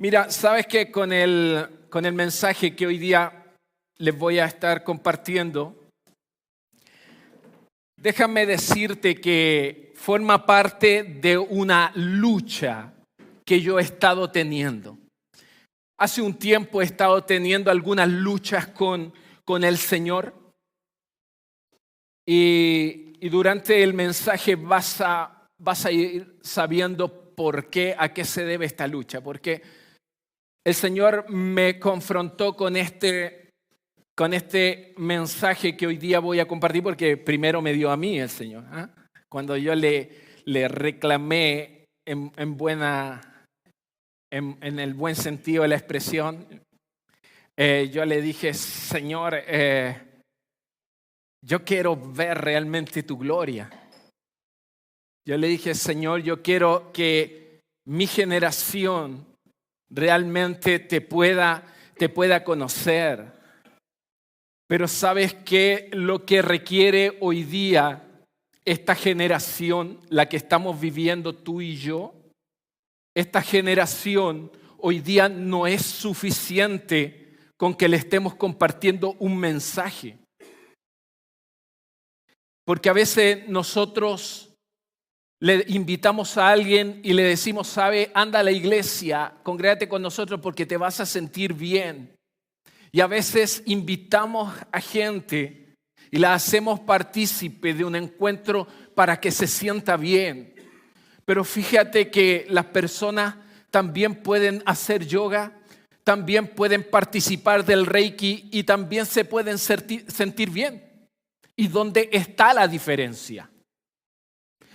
Mira, sabes que con el mensaje que hoy día les voy a estar compartiendo, déjame decirte que forma parte de una lucha que yo he estado teniendo. Hace un tiempo he estado teniendo algunas luchas con el Señor y durante el mensaje vas a ir sabiendo por qué, a qué se debe esta lucha, porque el Señor me confrontó con este mensaje que hoy día voy a compartir, porque primero me dio a mí el Señor. Cuando yo le reclamé en el buen sentido de la expresión, yo le dije, Señor, yo quiero ver realmente tu gloria. Yo le dije, Señor, yo quiero que mi generación realmente te pueda conocer. Pero ¿sabes qué? Lo que requiere hoy día esta generación, la que estamos viviendo tú y yo, esta generación hoy día no es suficiente con que le estemos compartiendo un mensaje. Porque a veces nosotros le invitamos a alguien y le decimos, sabe, anda a la iglesia, congrégate con nosotros porque te vas a sentir bien. Y a veces invitamos a gente y la hacemos partícipe de un encuentro para que se sienta bien. Pero fíjate que las personas también pueden hacer yoga, también pueden participar del Reiki y también se pueden sentir bien. ¿Y dónde está la diferencia?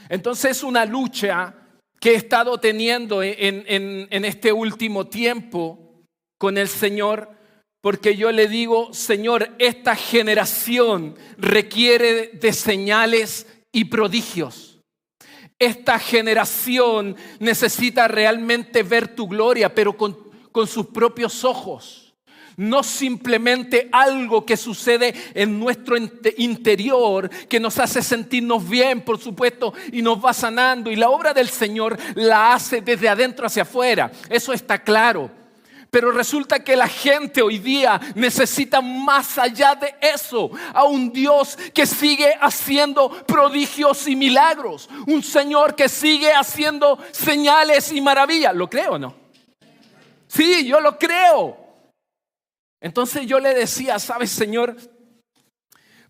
Entonces es una lucha que he estado teniendo en este último tiempo con el Señor, porque yo le digo, Señor, esta generación requiere de señales y prodigios. Esta generación necesita realmente ver tu gloria, pero con sus propios ojos. No simplemente algo que sucede en nuestro interior, que nos hace sentirnos bien, por supuesto, y nos va sanando. Y la obra del Señor la hace desde adentro hacia afuera. Eso está claro. Pero resulta que la gente hoy día necesita más allá de eso, a un Dios que sigue haciendo prodigios y milagros. Un Señor que sigue haciendo señales y maravillas. ¿Lo creo o no? Sí, yo lo creo. Entonces yo le decía, ¿sabes, Señor?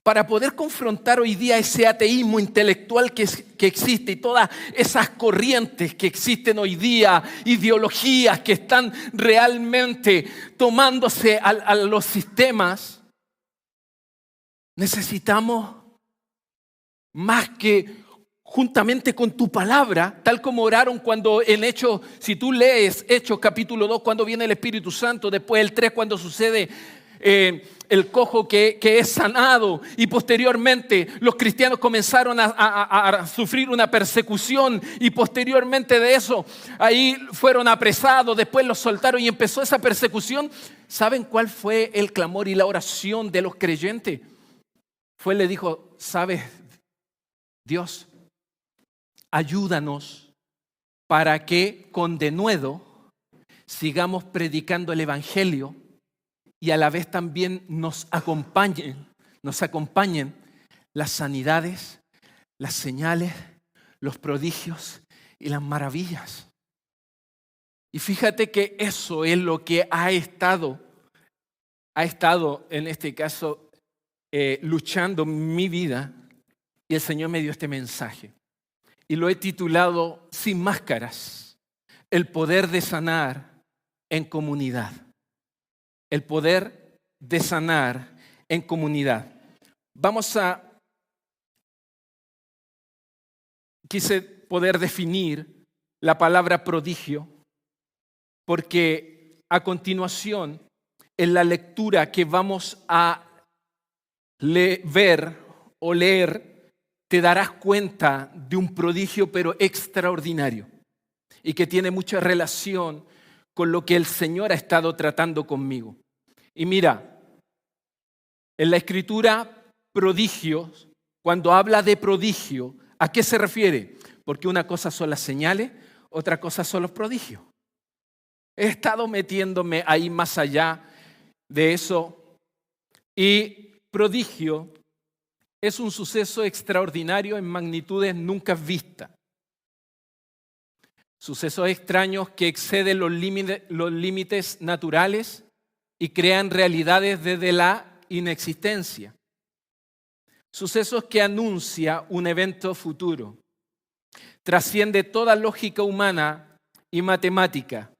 Para poder confrontar hoy día ese ateísmo intelectual que existe y todas esas corrientes que existen hoy día, ideologías que están realmente tomándose a los sistemas, necesitamos más que juntamente con tu palabra, tal como oraron cuando en Hechos, si tú lees Hechos capítulo 2, cuando viene el Espíritu Santo, después el 3, cuando sucede el cojo que es sanado, y posteriormente los cristianos comenzaron a sufrir una persecución, y posteriormente de eso ahí fueron apresados, después los soltaron y empezó esa persecución. ¿Saben cuál fue el clamor y la oración de los creyentes? Le dijo, ¿sabes, Dios? Ayúdanos para que con denuedo sigamos predicando el Evangelio y a la vez también nos acompañen las sanidades, las señales, los prodigios y las maravillas. Y fíjate que eso es lo que ha estado en este caso luchando mi vida, y el Señor me dio este mensaje. Y lo he titulado Sin máscaras, el poder de sanar en comunidad. El poder de sanar en comunidad. Quise poder definir la palabra prodigio, porque a continuación, en la lectura que vamos a ver o leer, te darás cuenta de un prodigio pero extraordinario y que tiene mucha relación con lo que el Señor ha estado tratando conmigo. Y mira, en la Escritura, prodigios, cuando habla de prodigio, ¿a qué se refiere? Porque una cosa son las señales, otra cosa son los prodigios. He estado metiéndome ahí más allá de eso. Y prodigio es un suceso extraordinario en magnitudes nunca vistas. Sucesos extraños que exceden los límites naturales y crean realidades desde la inexistencia. Sucesos que anuncia un evento futuro. Trasciende toda lógica humana y matemática.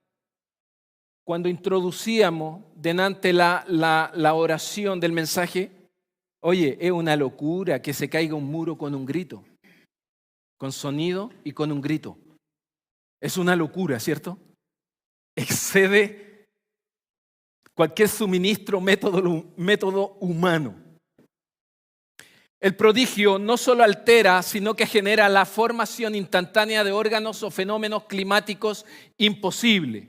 Cuando introducíamos delante la oración del mensaje, oye, es una locura que se caiga un muro con un grito, con sonido y con un grito. Es una locura, ¿cierto? Excede cualquier suministro, método humano. El prodigio no solo altera, sino que genera la formación instantánea de órganos o fenómenos climáticos imposibles.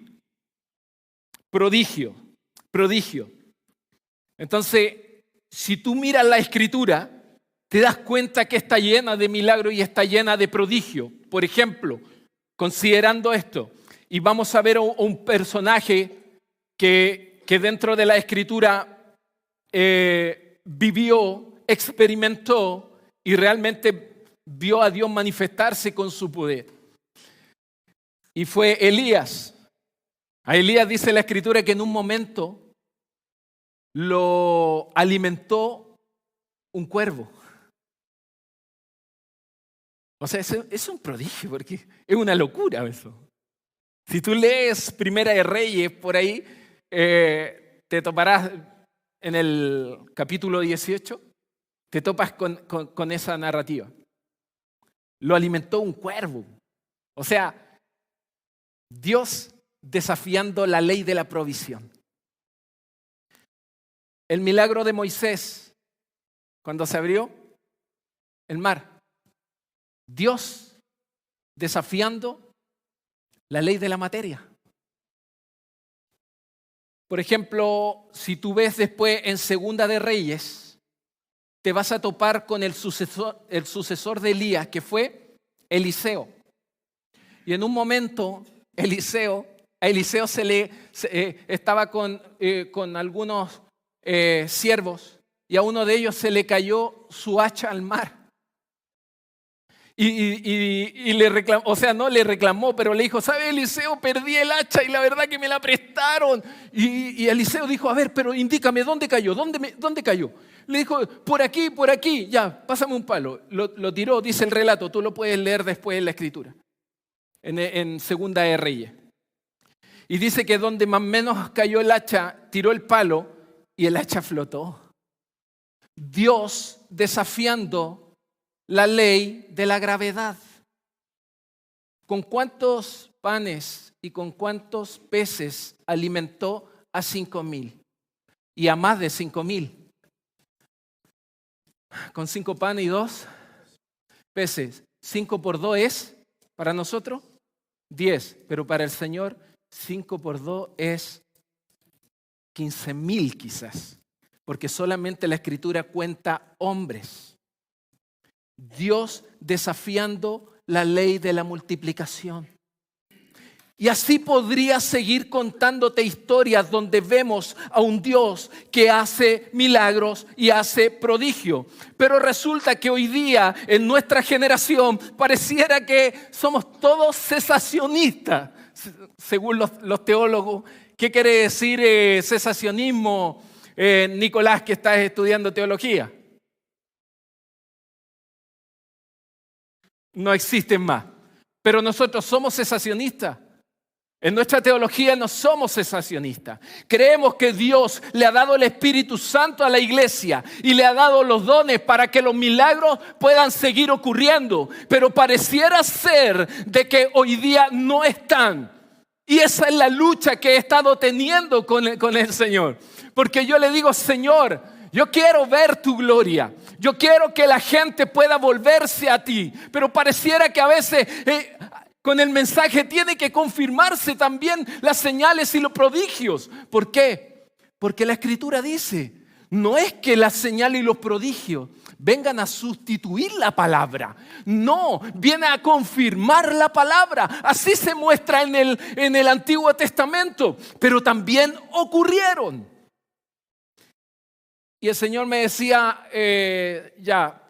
Prodigio. Entonces, si tú miras la Escritura, te das cuenta que está llena de milagros y está llena de prodigio. Por ejemplo, considerando esto, y vamos a ver un personaje que dentro de la Escritura vivió, experimentó y realmente vio a Dios manifestarse con su poder. Y fue Elías. A Elías dice la Escritura que en un momento lo alimentó un cuervo. O sea, es un prodigio, porque es una locura eso. Si tú lees Primera de Reyes por ahí, te toparás en el capítulo 18, te topas con esa narrativa. Lo alimentó un cuervo. O sea, Dios desafiando la ley de la provisión. El milagro de Moisés, cuando se abrió el mar. Dios desafiando la ley de la materia. Por ejemplo, si tú ves después en Segunda de Reyes, te vas a topar con el sucesor de Elías, que fue Eliseo. Y en un momento, a Eliseo estaba con algunos siervos y a uno de ellos se le cayó su hacha al mar. Y le reclamó, o sea, no le reclamó, pero le dijo, ¿sabe, Eliseo? Perdí el hacha y la verdad que me la prestaron. Y Eliseo dijo, a ver, pero indícame, ¿dónde cayó? ¿Dónde cayó? Le dijo, por aquí, ya, pásame un palo. Lo tiró, dice el relato, tú lo puedes leer después en la Escritura, en Segunda de Reyes. Y dice que donde más o menos cayó el hacha, tiró el palo y el hacha flotó. Dios desafiando la ley de la gravedad. ¿Con cuántos panes y con cuántos peces alimentó a 5,000? Y a más de 5,000. Con 5 panes y 2 peces. 5 por 2 es, para nosotros, 10. Pero para el Señor, 5 por 2 es 15,000 quizás. Porque solamente la Escritura cuenta hombres. Dios desafiando la ley de la multiplicación. Y así podría seguir contándote historias donde vemos a un Dios que hace milagros y hace prodigio. Pero resulta que hoy día en nuestra generación pareciera que somos todos cesacionistas, según los teólogos. ¿Qué quiere decir cesacionismo, Nicolás, que estás estudiando teología? No existen más. Pero nosotros somos cesacionistas. En nuestra teología no somos cesacionistas. Creemos que Dios le ha dado el Espíritu Santo a la iglesia y le ha dado los dones para que los milagros puedan seguir ocurriendo. Pero pareciera ser de que hoy día no están. Y esa es la lucha que he estado teniendo con el Señor. Porque yo le digo, Señor, yo quiero ver tu gloria. Yo quiero que la gente pueda volverse a ti. Pero pareciera que a veces con el mensaje tiene que confirmarse también las señales y los prodigios. ¿Por qué? Porque la Escritura dice, No es que las señales y los prodigios vengan a sustituir la palabra. No, viene a confirmar la palabra. Así se muestra en el Antiguo Testamento, pero también ocurrieron. Y el Señor me decía,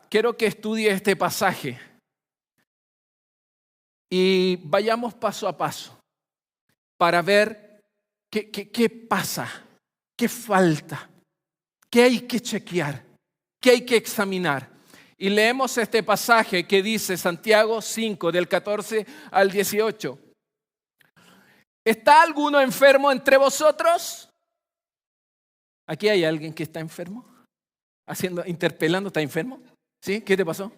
quiero que estudie este pasaje y vayamos paso a paso para ver qué pasa, qué falta, qué hay que chequear, qué hay que examinar. Y leemos este pasaje que dice Santiago 5, del 14 al 18. ¿Está alguno enfermo entre vosotros? ¿Aquí hay alguien que está enfermo? Interpelando, ¿está enfermo? ¿Sí? ¿Qué te pasó?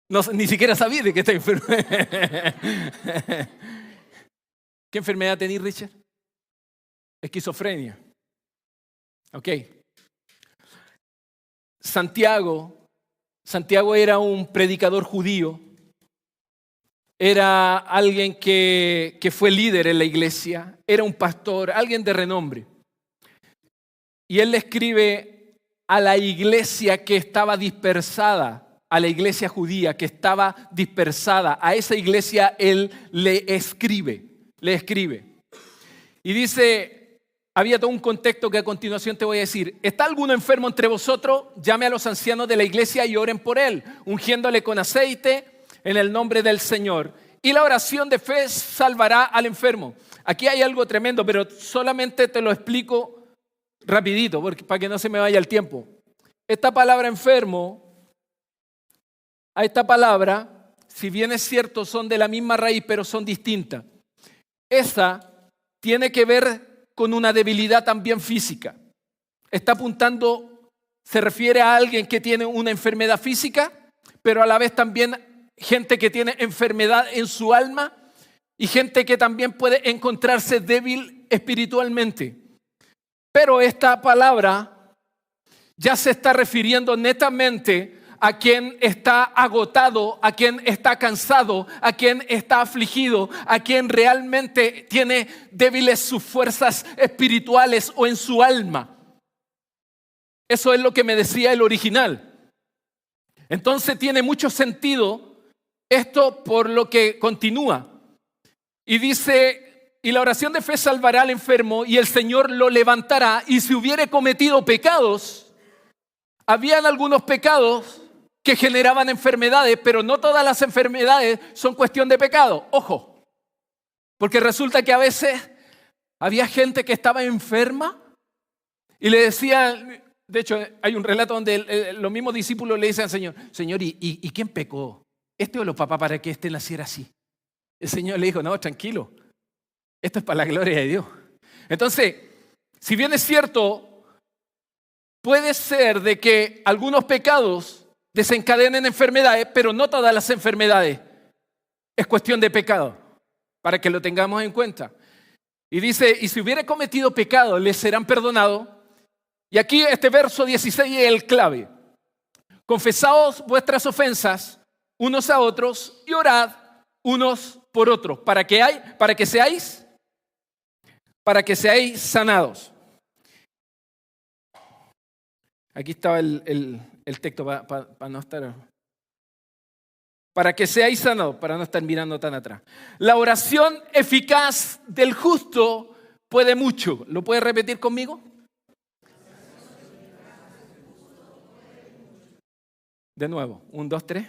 No, ni siquiera sabía de que está enfermo. ¿Qué enfermedad tenés, Richard? Esquizofrenia. Ok. Santiago era un predicador judío. Era alguien que fue líder en la iglesia. Era un pastor, alguien de renombre. Y él le escribe a la iglesia que estaba dispersada, a la iglesia judía que estaba dispersada. A esa iglesia él le escribe. Y dice, había todo un contexto que a continuación te voy a decir. ¿Está alguno enfermo entre vosotros? Llame a los ancianos de la iglesia y oren por él, ungiéndole con aceite en el nombre del Señor. Y la oración de fe salvará al enfermo. Aquí hay algo tremendo, pero solamente te lo explico rapidito, para que no se me vaya el tiempo. Esta palabra enfermo, a esta palabra, si bien es cierto, son de la misma raíz, pero son distintas. Esa tiene que ver con una debilidad también física. Está apuntando, se refiere a alguien que tiene una enfermedad física, pero a la vez también gente que tiene enfermedad en su alma y gente que también puede encontrarse débil espiritualmente. Pero esta palabra ya se está refiriendo netamente a quien está agotado, a quien está cansado, a quien está afligido, a quien realmente tiene débiles sus fuerzas espirituales o en su alma. Eso es lo que me decía el original. Entonces tiene mucho sentido esto por lo que continúa. Y dice, y la oración de fe salvará al enfermo y el Señor lo levantará. Y si hubiere cometido pecados, habían algunos pecados que generaban enfermedades, pero no todas las enfermedades son cuestión de pecado. Ojo, porque resulta que a veces había gente que estaba enferma y le decían, de hecho hay un relato donde los mismos discípulos le dicen al Señor, Señor, ¿y quién pecó? ¿Este o los papás para que este naciera así? El Señor le dijo, no, tranquilo, esto es para la gloria de Dios. Entonces, si bien es cierto, puede ser de que algunos pecados desencadenen enfermedades, pero no todas las enfermedades es cuestión de pecado, para que lo tengamos en cuenta. Y dice, y si hubiere cometido pecado, les serán perdonados. Y aquí este verso 16 es el clave. Confesaos vuestras ofensas unos a otros y orad unos por otros, para que seáis sanados. Aquí estaba el texto para no estar. Para que seáis sanados, para no estar mirando tan atrás. La oración eficaz del justo puede mucho. ¿Lo puede repetir conmigo? De nuevo, 1, 2, 3.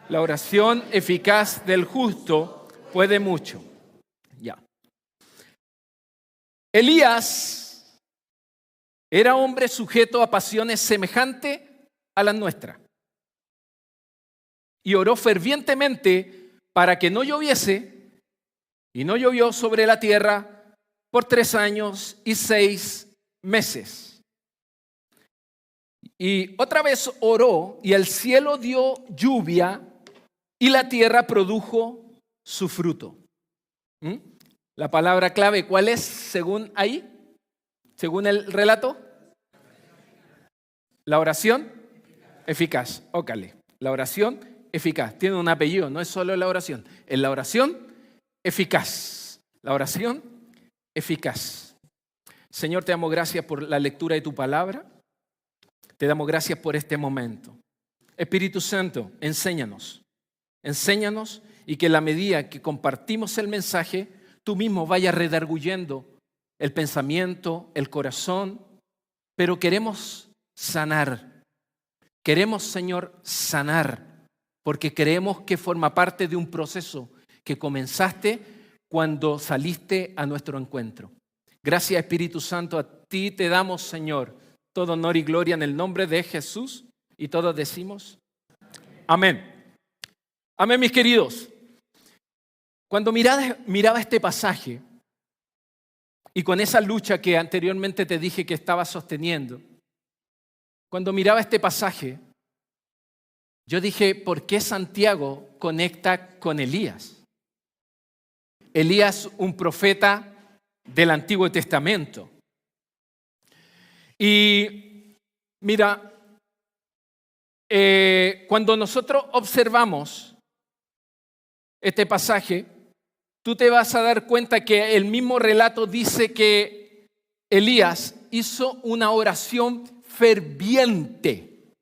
La oración eficaz del justo puede mucho. Ya. Elías era hombre sujeto a pasiones semejantes a las nuestras. Y oró fervientemente para que no lloviese, y no llovió sobre la tierra por 3 años y 6 meses. Y otra vez oró, y el cielo dio lluvia, y la tierra produjo su fruto. La palabra clave, ¿cuál es según ahí? Según el relato. La oración eficaz. Ócale. La oración eficaz. Tiene un apellido, no es solo la oración. Es la oración eficaz. La oración eficaz. Señor, te damos gracias por la lectura de tu palabra. Te damos gracias por este momento. Espíritu Santo, enséñanos. Enséñanos y que en la medida que compartimos el mensaje, tú mismo vayas redarguyendo el pensamiento, el corazón. Pero queremos sanar. Queremos, Señor, sanar. Porque creemos que forma parte de un proceso que comenzaste cuando saliste a nuestro encuentro. Gracias, Espíritu Santo, a ti te damos, Señor, todo honor y gloria en el nombre de Jesús. Y todos decimos, amén. Amén, mis queridos. Cuando miraba este pasaje, y con esa lucha que anteriormente te dije que estaba sosteniendo, cuando miraba este pasaje, yo dije, ¿por qué Santiago conecta con Elías? Elías, un profeta del Antiguo Testamento. Y mira, cuando nosotros observamos este pasaje, tú te vas a dar cuenta que el mismo relato dice que Elías hizo una oración ferviente.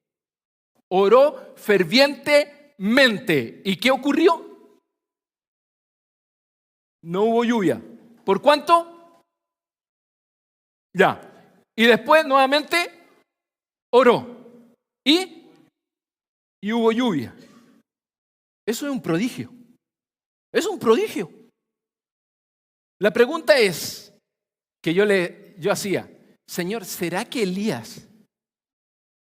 Oró fervientemente. ¿Y qué ocurrió? No hubo lluvia. ¿Por cuánto? Ya. Y después nuevamente oró. Y hubo lluvia. Eso es un prodigio. Es un prodigio. La pregunta es que yo hacía, Señor, ¿será que Elías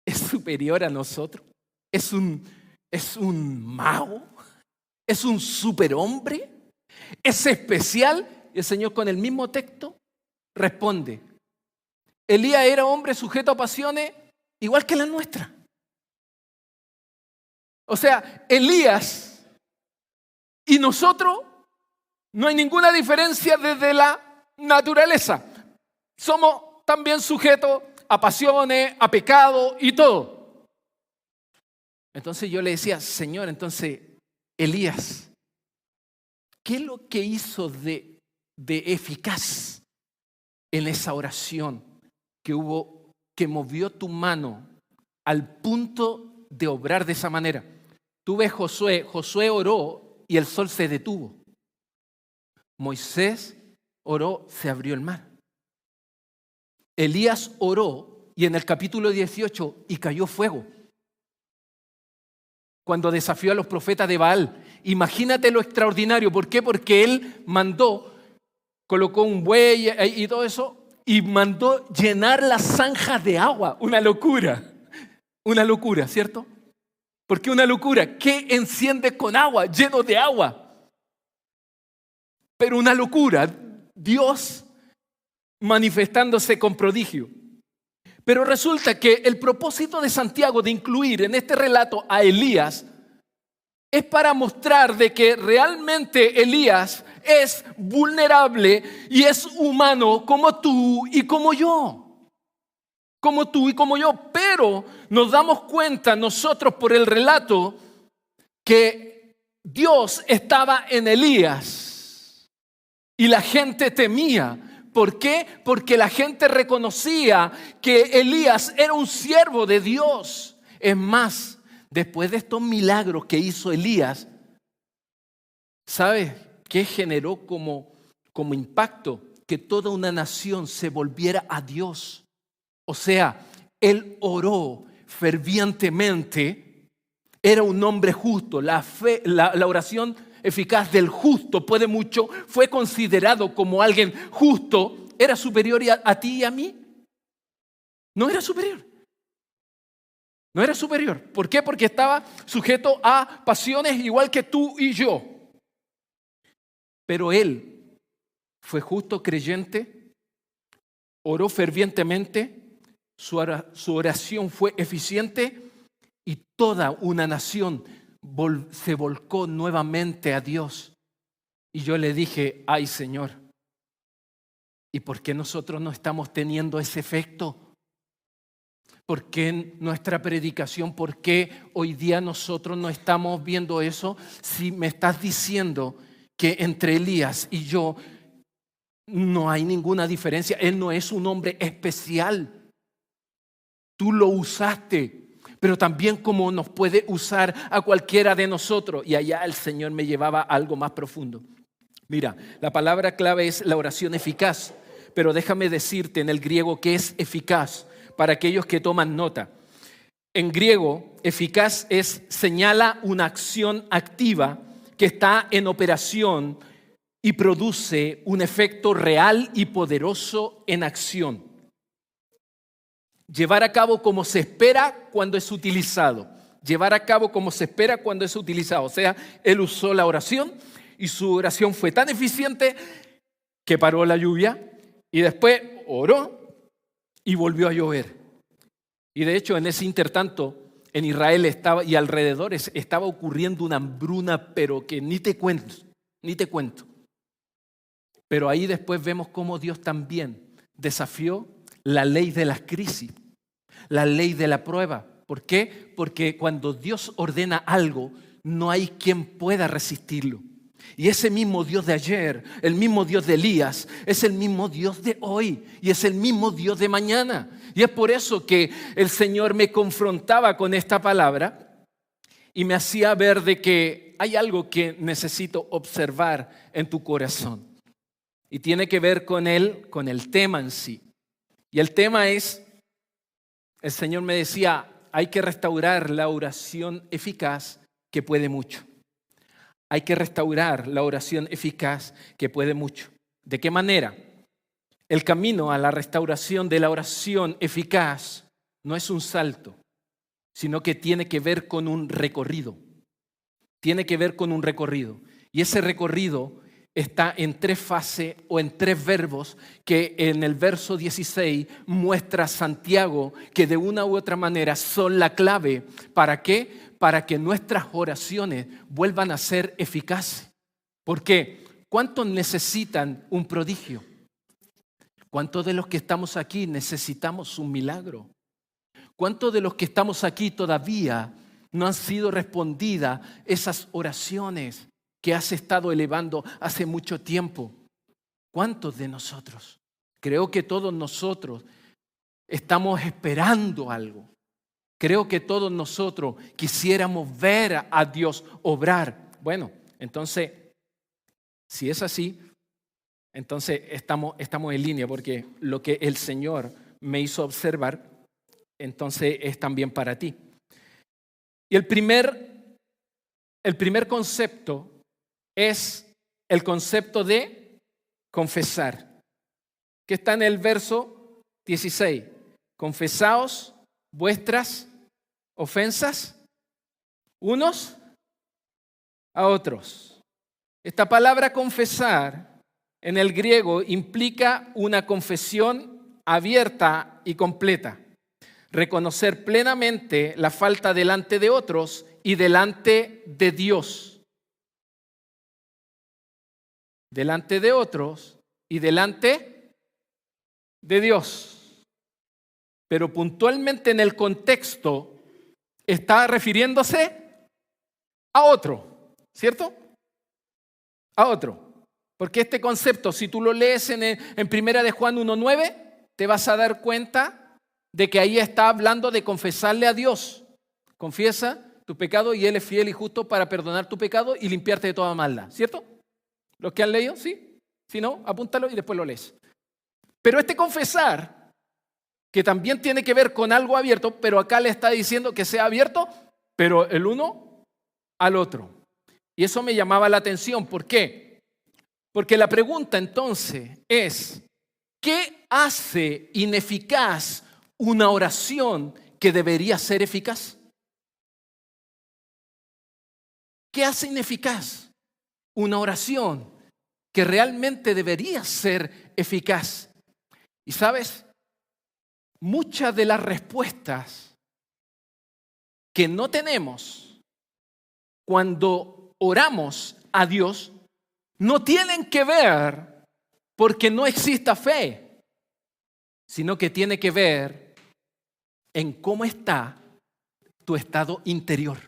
es superior a nosotros? ¿Es un mago? ¿Es un superhombre? ¿Es especial? Y el Señor con el mismo texto responde, Elías era hombre sujeto a pasiones igual que la nuestra. O sea, Elías y nosotros no hay ninguna diferencia desde la naturaleza. Somos también sujetos a pasiones, a pecado y todo. Entonces yo le decía, Señor, entonces Elías, ¿qué es lo que hizo de eficaz en esa oración que movió tu mano al punto de obrar de esa manera? Tú ves Josué oró y el sol se detuvo. Moisés oró, se abrió el mar. Elías oró y en el capítulo 18 y cayó fuego. Cuando desafió a los profetas de Baal. Imagínate lo extraordinario. ¿Por qué? Porque él colocó un buey y todo eso y mandó llenar las zanjas de agua. Una locura, ¿cierto? ¿Por qué una locura? ¿Qué enciende con agua, lleno de agua? Pero una locura, Dios manifestándose con prodigio. Pero resulta que el propósito de Santiago de incluir en este relato a Elías es para mostrar de que realmente Elías es vulnerable y es humano como tú y como yo. Como tú y como yo, pero nos damos cuenta nosotros por el relato que Dios estaba en Elías y la gente temía. ¿Por qué? Porque la gente reconocía que Elías era un siervo de Dios. Es más, después de estos milagros que hizo Elías, ¿sabes qué generó como impacto? Que toda una nación se volviera a Dios. O sea, él oró fervientemente, era un hombre justo. La oración eficaz del justo puede mucho, fue considerado como alguien justo. ¿Era superior a ti y a mí? No era superior. No era superior. ¿Por qué? Porque estaba sujeto a pasiones igual que tú y yo. Pero él fue justo, creyente, oró fervientemente. Su oración fue eficiente y toda una nación se volcó nuevamente a Dios. Y yo le dije, ay Señor, ¿y por qué nosotros no estamos teniendo ese efecto? ¿Por qué nuestra predicación? ¿Por qué hoy día nosotros no estamos viendo eso? Si me estás diciendo que entre Elías y yo No hay ninguna diferencia. Él no es un hombre especial. Tú lo usaste, pero también como nos puede usar a cualquiera de nosotros. Y allá el Señor me llevaba a algo más profundo. Mira, la palabra clave es la oración eficaz, pero déjame decirte en el griego que es eficaz para aquellos que toman nota. En griego, eficaz señala una acción activa que está en operación y produce un efecto real y poderoso en acción. Llevar a cabo como se espera cuando es utilizado. Llevar a cabo como se espera cuando es utilizado. O sea, él usó la oración y su oración fue tan eficiente que paró la lluvia y después oró y volvió a llover. Y de hecho, en ese intertanto, en Israel estaba y alrededores estaba ocurriendo una hambruna, pero que ni te cuento. Pero ahí después vemos cómo Dios también desafió la ley de las crisis, la ley de la prueba. ¿Por qué? Porque cuando Dios ordena algo, no hay quien pueda resistirlo. Y ese mismo Dios de ayer, el mismo Dios de Elías, es el mismo Dios de hoy y es el mismo Dios de mañana. Y es por eso que el Señor me confrontaba con esta palabra y me hacía ver de que hay algo que necesito observar en tu corazón. Y tiene que ver con el tema en sí. Y el tema es, el Señor me decía, hay que restaurar la oración eficaz que puede mucho. Hay que restaurar la oración eficaz que puede mucho. ¿De qué manera? El camino a la restauración de la oración eficaz no es un salto, sino que tiene que ver con un recorrido. Tiene que ver con un recorrido. Y ese recorrido está en 3 fases o en 3 verbos que en el verso 16 muestra Santiago que de una u otra manera son la clave. ¿Para qué? Para que nuestras oraciones vuelvan a ser eficaces. ¿Por qué? ¿Cuántos necesitan un prodigio? ¿Cuántos de los que estamos aquí necesitamos un milagro? ¿Cuántos de los que estamos aquí todavía no han sido respondidas esas oraciones que has estado elevando hace mucho tiempo? ¿Cuántos de nosotros? Creo que todos nosotros estamos esperando algo. Creo que todos nosotros quisiéramos ver a Dios obrar. Bueno, entonces, si es así, entonces estamos en línea, porque lo que el Señor me hizo observar, entonces es también para ti. Y el primer concepto es el concepto de confesar, que está en el verso 16. Confesaos vuestras ofensas unos a otros. Esta palabra confesar en el griego implica una confesión abierta y completa. Reconocer plenamente la falta delante de otros y delante de Dios. Delante de otros y delante de Dios. Pero puntualmente en el contexto está refiriéndose a otro, ¿cierto? A otro. Porque este concepto, si tú lo lees en Primera de Juan 1:9, te vas a dar cuenta de que ahí está hablando de confesarle a Dios. Confiesa tu pecado y Él es fiel y justo para perdonar tu pecado y limpiarte de toda maldad, ¿cierto? ¿Los que han leído? ¿Sí? Si no, apúntalo y después lo lees. Pero este confesar, que también tiene que ver con algo abierto, pero acá le está diciendo que sea abierto, pero el uno al otro. Y eso me llamaba la atención. ¿Por qué? Porque la pregunta entonces es, ¿qué hace ineficaz una oración que debería ser eficaz? ¿Qué hace ineficaz una oración que realmente debería ser eficaz? Y sabes, muchas de las respuestas que no tenemos cuando oramos a Dios no tienen que ver porque no exista fe, sino que tiene que ver en cómo está tu estado interior.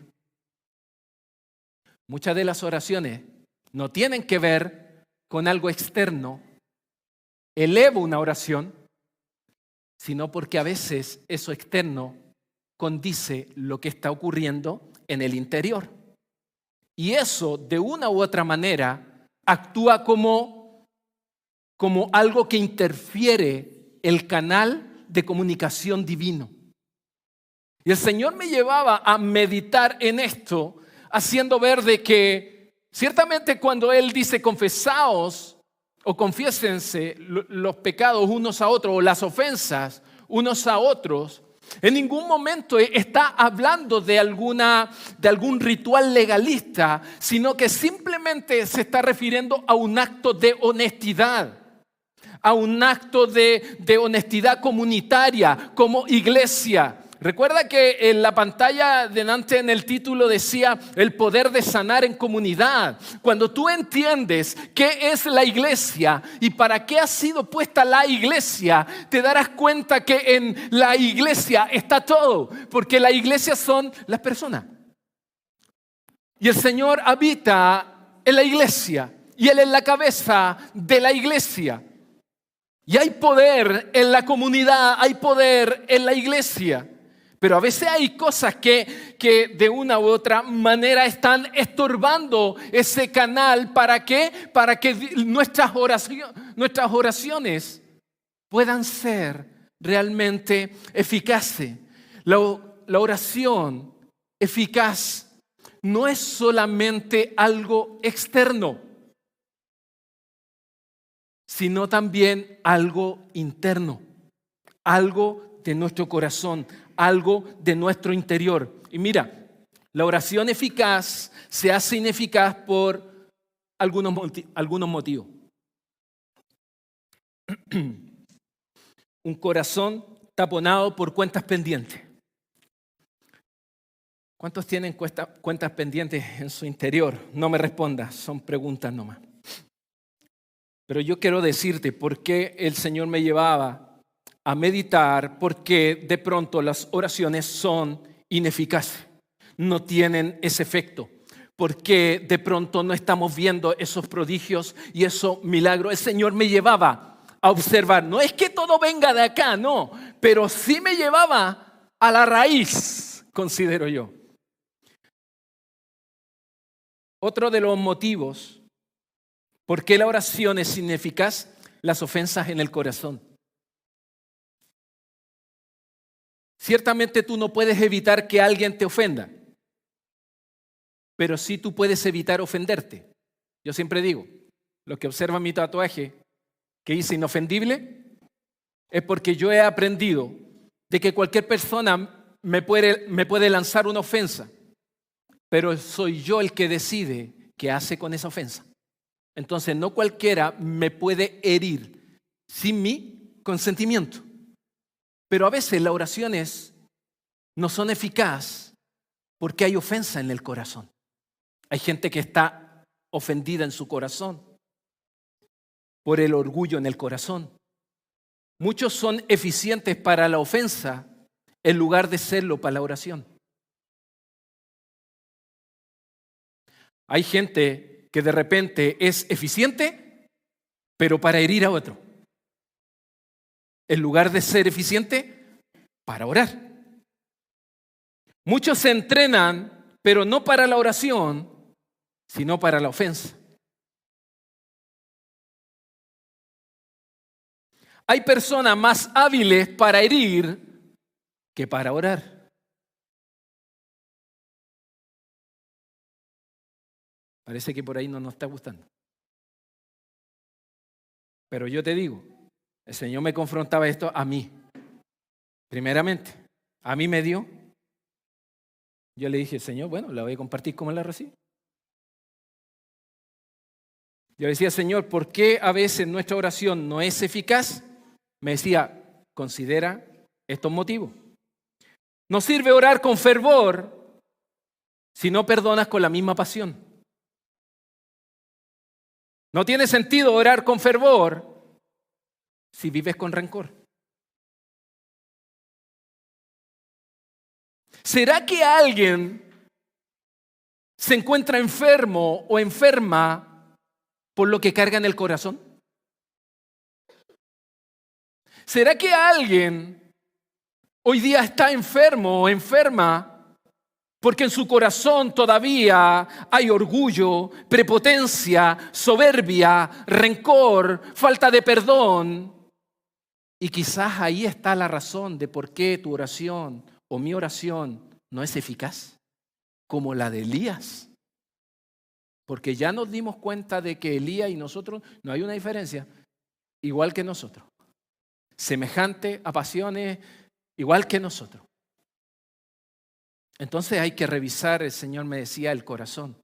Muchas de las oraciones no tienen que ver con algo externo, elevo una oración, sino porque a veces eso externo condice lo que está ocurriendo en el interior. Y eso, de una u otra manera, actúa como algo que interfiere el canal de comunicación divino. Y el Señor me llevaba a meditar en esto, haciendo ver de que ciertamente cuando Él dice confesaos o confiésense los pecados unos a otros o las ofensas unos a otros, en ningún momento está hablando de algún ritual legalista, sino que simplemente se está refiriendo a un acto de honestidad, a un acto de honestidad comunitaria como iglesia. Recuerda que en la pantalla delante en el título decía el poder de sanar en comunidad. Cuando tú entiendes qué es la iglesia y para qué ha sido puesta la iglesia, te darás cuenta que en la iglesia está todo, porque la iglesia son las personas. Y el Señor habita en la iglesia y Él es la cabeza de la iglesia. Y hay poder en la comunidad, hay poder en la iglesia. Pero a veces hay cosas que de una u otra manera están estorbando ese canal. ¿Para qué? Para que nuestras oraciones puedan ser realmente eficaces. La oración eficaz no es solamente algo externo, sino también algo interno, algo de nuestro corazón, algo de nuestro interior. Y mira, la oración eficaz se hace ineficaz por algunos motivos. Un corazón taponado por cuentas pendientes. ¿Cuántos tienen cuentas pendientes en su interior? No me respondas, son preguntas nomás. Pero yo quiero decirte por qué el Señor me llevaba a meditar, por qué de pronto las oraciones son ineficaces, no tienen ese efecto. ¿Por qué de pronto no estamos viendo esos prodigios y esos milagros? El Señor me llevaba a observar. No es que todo venga de acá, no, pero sí me llevaba a la raíz, considero yo. Otro de los motivos por qué la oración es ineficaz, las ofensas en el corazón. Ciertamente tú no puedes evitar que alguien te ofenda, pero sí tú puedes evitar ofenderte. Yo siempre digo, los que observan mi tatuaje que hice inofendible, es porque yo he aprendido de que cualquier persona me puede lanzar una ofensa, pero soy yo el que decide qué hace con esa ofensa. Entonces no cualquiera me puede herir sin mi consentimiento. Pero a veces las oraciones no son eficaces porque hay ofensa en el corazón. Hay gente que está ofendida en su corazón por el orgullo en el corazón. Muchos son eficientes para la ofensa en lugar de serlo para la oración. Hay gente que de repente es eficiente, pero para herir a otro. En lugar de ser eficiente, para orar. Muchos se entrenan, pero no para la oración, sino para la ofensa. Hay personas más hábiles para herir que para orar. Parece que por ahí no nos está gustando. Pero yo te digo, el Señor me confrontaba esto a mí. Primeramente, a mí me dio. Yo le dije, Señor, bueno, la voy a compartir como la recibo. Yo decía, Señor, ¿por qué a veces nuestra oración no es eficaz? Me decía, considera estos motivos. No sirve orar con fervor si no perdonas con la misma pasión. No tiene sentido orar con fervor si vives con rencor. ¿Será que alguien se encuentra enfermo o enferma por lo que carga en el corazón? ¿Será que alguien hoy día está enfermo o enferma porque en su corazón todavía hay orgullo, prepotencia, soberbia, rencor, falta de perdón? Y quizás ahí está la razón de por qué tu oración o mi oración no es eficaz, como la de Elías. Porque ya nos dimos cuenta de que Elías y nosotros no hay una diferencia, igual que nosotros. Semejante a pasiones, igual que nosotros. Entonces hay que revisar, el Señor me decía, el corazón.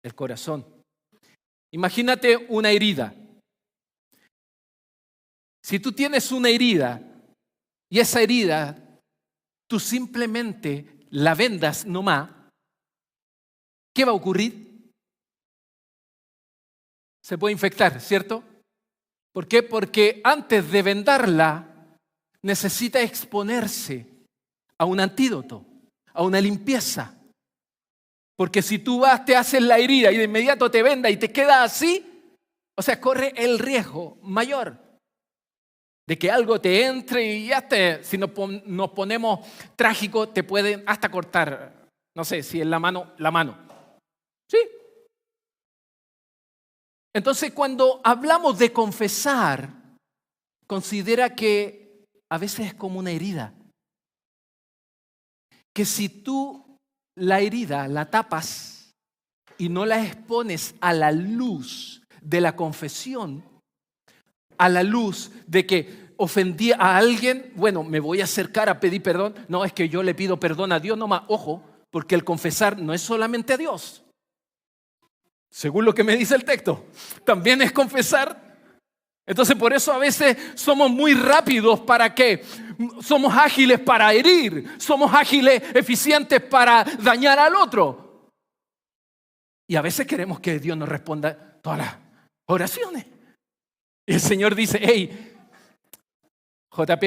El corazón. Imagínate una herida. Si tú tienes una herida y esa herida tú simplemente la vendas nomás, ¿qué va a ocurrir? Se puede infectar, ¿cierto? ¿Por qué? Porque antes de vendarla necesita exponerse a un antídoto, a una limpieza. Porque si tú vas, te haces la herida y de inmediato te venda y te queda así, o sea, corre el riesgo mayor de que algo te entre y si nos ponemos trágicos, te pueden hasta cortar, no sé, si es la mano. ¿Sí? Entonces, cuando hablamos de confesar, considera que a veces es como una herida. Que si tú la herida la tapas y no la expones a la luz de la confesión, a la luz de que ofendí a alguien, bueno, me voy a acercar a pedir perdón. No, es que yo le pido perdón a Dios nomás. Ojo, porque el confesar no es solamente a Dios. Según lo que me dice el texto, también es confesar. Entonces por eso a veces somos muy rápidos. ¿Para qué? Somos ágiles para herir, somos ágiles, eficientes para dañar al otro. Y a veces queremos que Dios nos responda todas las oraciones. Y el Señor dice, hey, JP,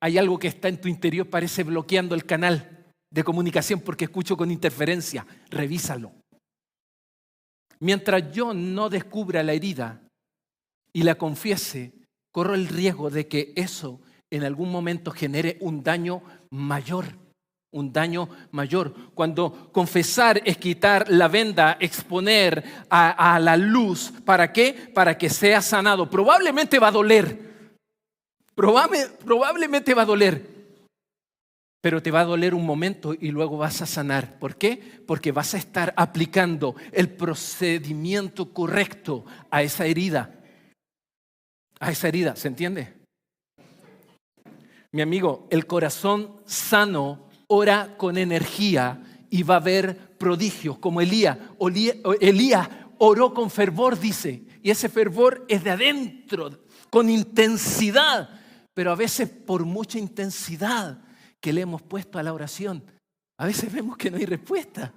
hay algo que está en tu interior, parece bloqueando el canal de comunicación porque escucho con interferencia. Revísalo. Mientras yo no descubra la herida y la confiese, corro el riesgo de que eso en algún momento genere un daño mayor. Un daño mayor. Cuando confesar es quitar la venda, exponer a la luz. ¿Para qué? Para que sea sanado. Probablemente va a doler. Probablemente va a doler. Pero te va a doler un momento y luego vas a sanar. ¿Por qué? Porque vas a estar aplicando el procedimiento correcto a esa herida. A esa herida, ¿se entiende? Mi amigo, el corazón sano ora con energía y va a haber prodigios como Elías. Elías oró con fervor, dice, y ese fervor es de adentro, con intensidad, pero a veces por mucha intensidad que le hemos puesto a la oración, a veces vemos que no hay respuesta.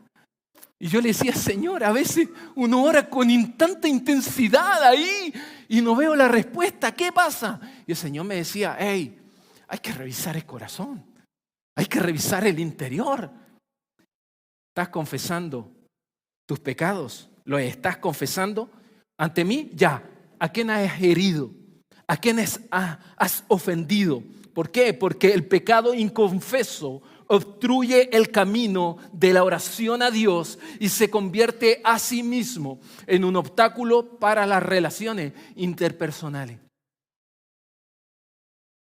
Y yo le decía, Señor, a veces uno ora con tanta intensidad ahí y no veo la respuesta, ¿qué pasa? Y el Señor me decía, hey, hay que revisar el corazón, hay que revisar el interior. ¿Estás confesando tus pecados? ¿Los estás confesando ante mí? Ya. ¿A quién has herido? ¿A quién has ofendido? ¿Por qué? Porque el pecado inconfeso obstruye el camino de la oración a Dios y se convierte a sí mismo en un obstáculo para las relaciones interpersonales.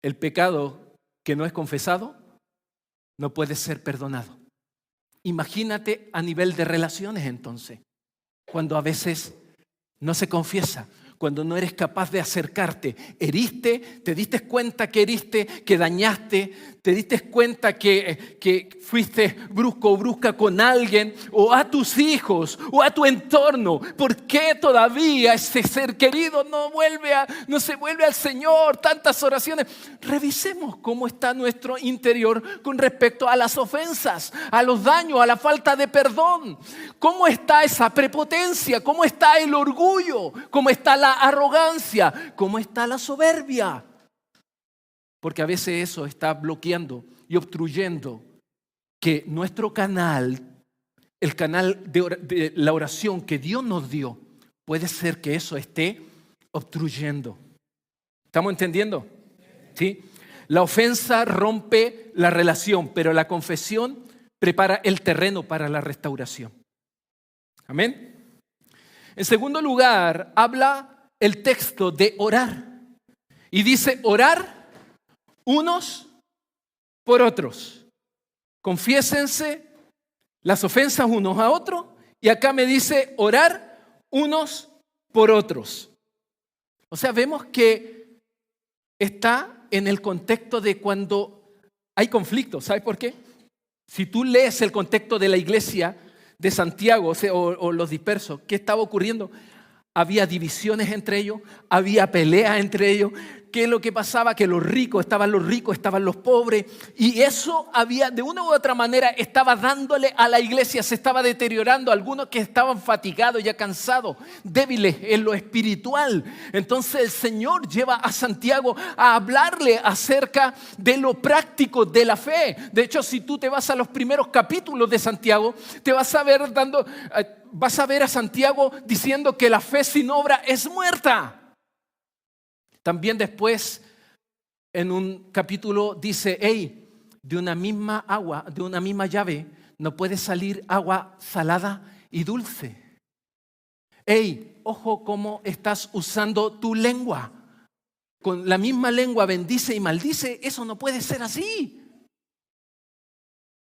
El pecado que no es confesado no puede ser perdonado. Imagínate a nivel de relaciones entonces, cuando a veces no se confiesa, cuando no eres capaz de acercarte. Heriste, te diste cuenta que heriste, que dañaste, te diste cuenta que fuiste brusco o brusca con alguien, o a tus hijos, o a tu entorno. ¿Por qué todavía ese ser querido no se vuelve al Señor? Tantas oraciones. Revisemos cómo está nuestro interior con respecto a las ofensas, a los daños, a la falta de perdón. ¿Cómo está esa prepotencia? ¿Cómo está el orgullo? ¿Cómo está la arrogancia? ¿Cómo está la soberbia? Porque a veces eso está bloqueando y obstruyendo que nuestro canal, el canal de la oración que Dios nos dio, puede ser que eso esté obstruyendo. ¿Estamos entendiendo? ¿sí? La ofensa rompe la relación, pero la confesión prepara el terreno para la restauración. Amén. En segundo lugar, habla el texto de orar. Y dice orar unos por otros. Confiésense las ofensas unos a otros. Y acá me dice orar unos por otros. O sea, vemos que está en el contexto de cuando hay conflicto. ¿Sabes por qué? Si tú lees el contexto de la iglesia de Santiago, o los dispersos, ¿qué estaba ocurriendo? Había divisiones entre ellos, había peleas entre ellos. ¿Qué es lo que pasaba? Que los ricos, estaban los pobres. Y eso había, de una u otra manera, estaba dándole a la iglesia, se estaba deteriorando. Algunos que estaban fatigados, ya cansados, débiles en lo espiritual. Entonces el Señor lleva a Santiago a hablarle acerca de lo práctico de la fe. De hecho, si tú te vas a los primeros capítulos de Santiago, te vas a ver a Santiago diciendo que la fe sin obra es muerta. También después, en un capítulo dice, de una misma agua, de una misma llave, no puede salir agua salada y dulce. Ojo cómo estás usando tu lengua. Con la misma lengua bendice y maldice, eso no puede ser así.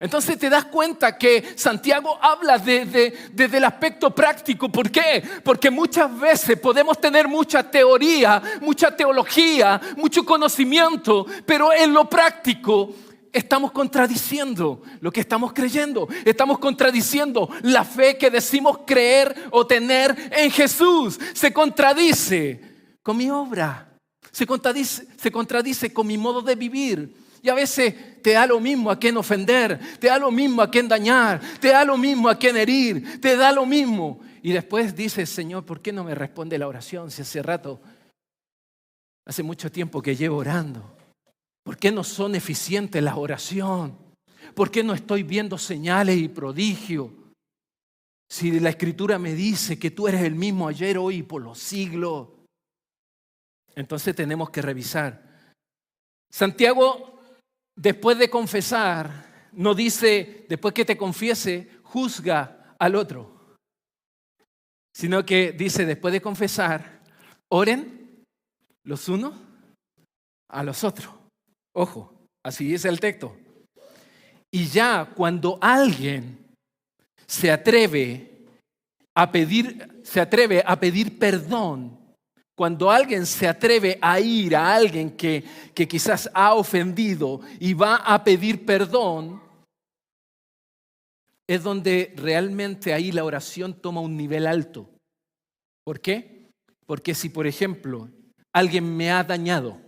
Entonces te das cuenta que Santiago habla desde el aspecto práctico. ¿Por qué? Porque muchas veces podemos tener mucha teoría, mucha teología, mucho conocimiento, pero en lo práctico estamos contradiciendo lo que estamos creyendo. Estamos contradiciendo la fe que decimos creer o tener en Jesús. Se contradice con mi obra, se contradice con mi modo de vivir. Y a veces te da lo mismo a quién ofender, te da lo mismo a quién dañar, te da lo mismo a quién herir, te da lo mismo. Y después dices, Señor, ¿por qué no me responde la oración? Si hace mucho tiempo que llevo orando. ¿Por qué no son eficientes las oraciones? ¿Por qué no estoy viendo señales y prodigios? Si la Escritura me dice que tú eres el mismo ayer, hoy y por los siglos. Entonces tenemos que revisar. Santiago, después de confesar, no dice, después que te confiese, juzga al otro. Sino que dice, después de confesar, oren los unos a los otros. Ojo, así dice el texto. Y ya cuando alguien se atreve a pedir perdón, cuando alguien se atreve a ir a alguien que quizás ha ofendido y va a pedir perdón, es donde realmente ahí la oración toma un nivel alto. ¿Por qué? Porque si, por ejemplo, alguien me ha dañado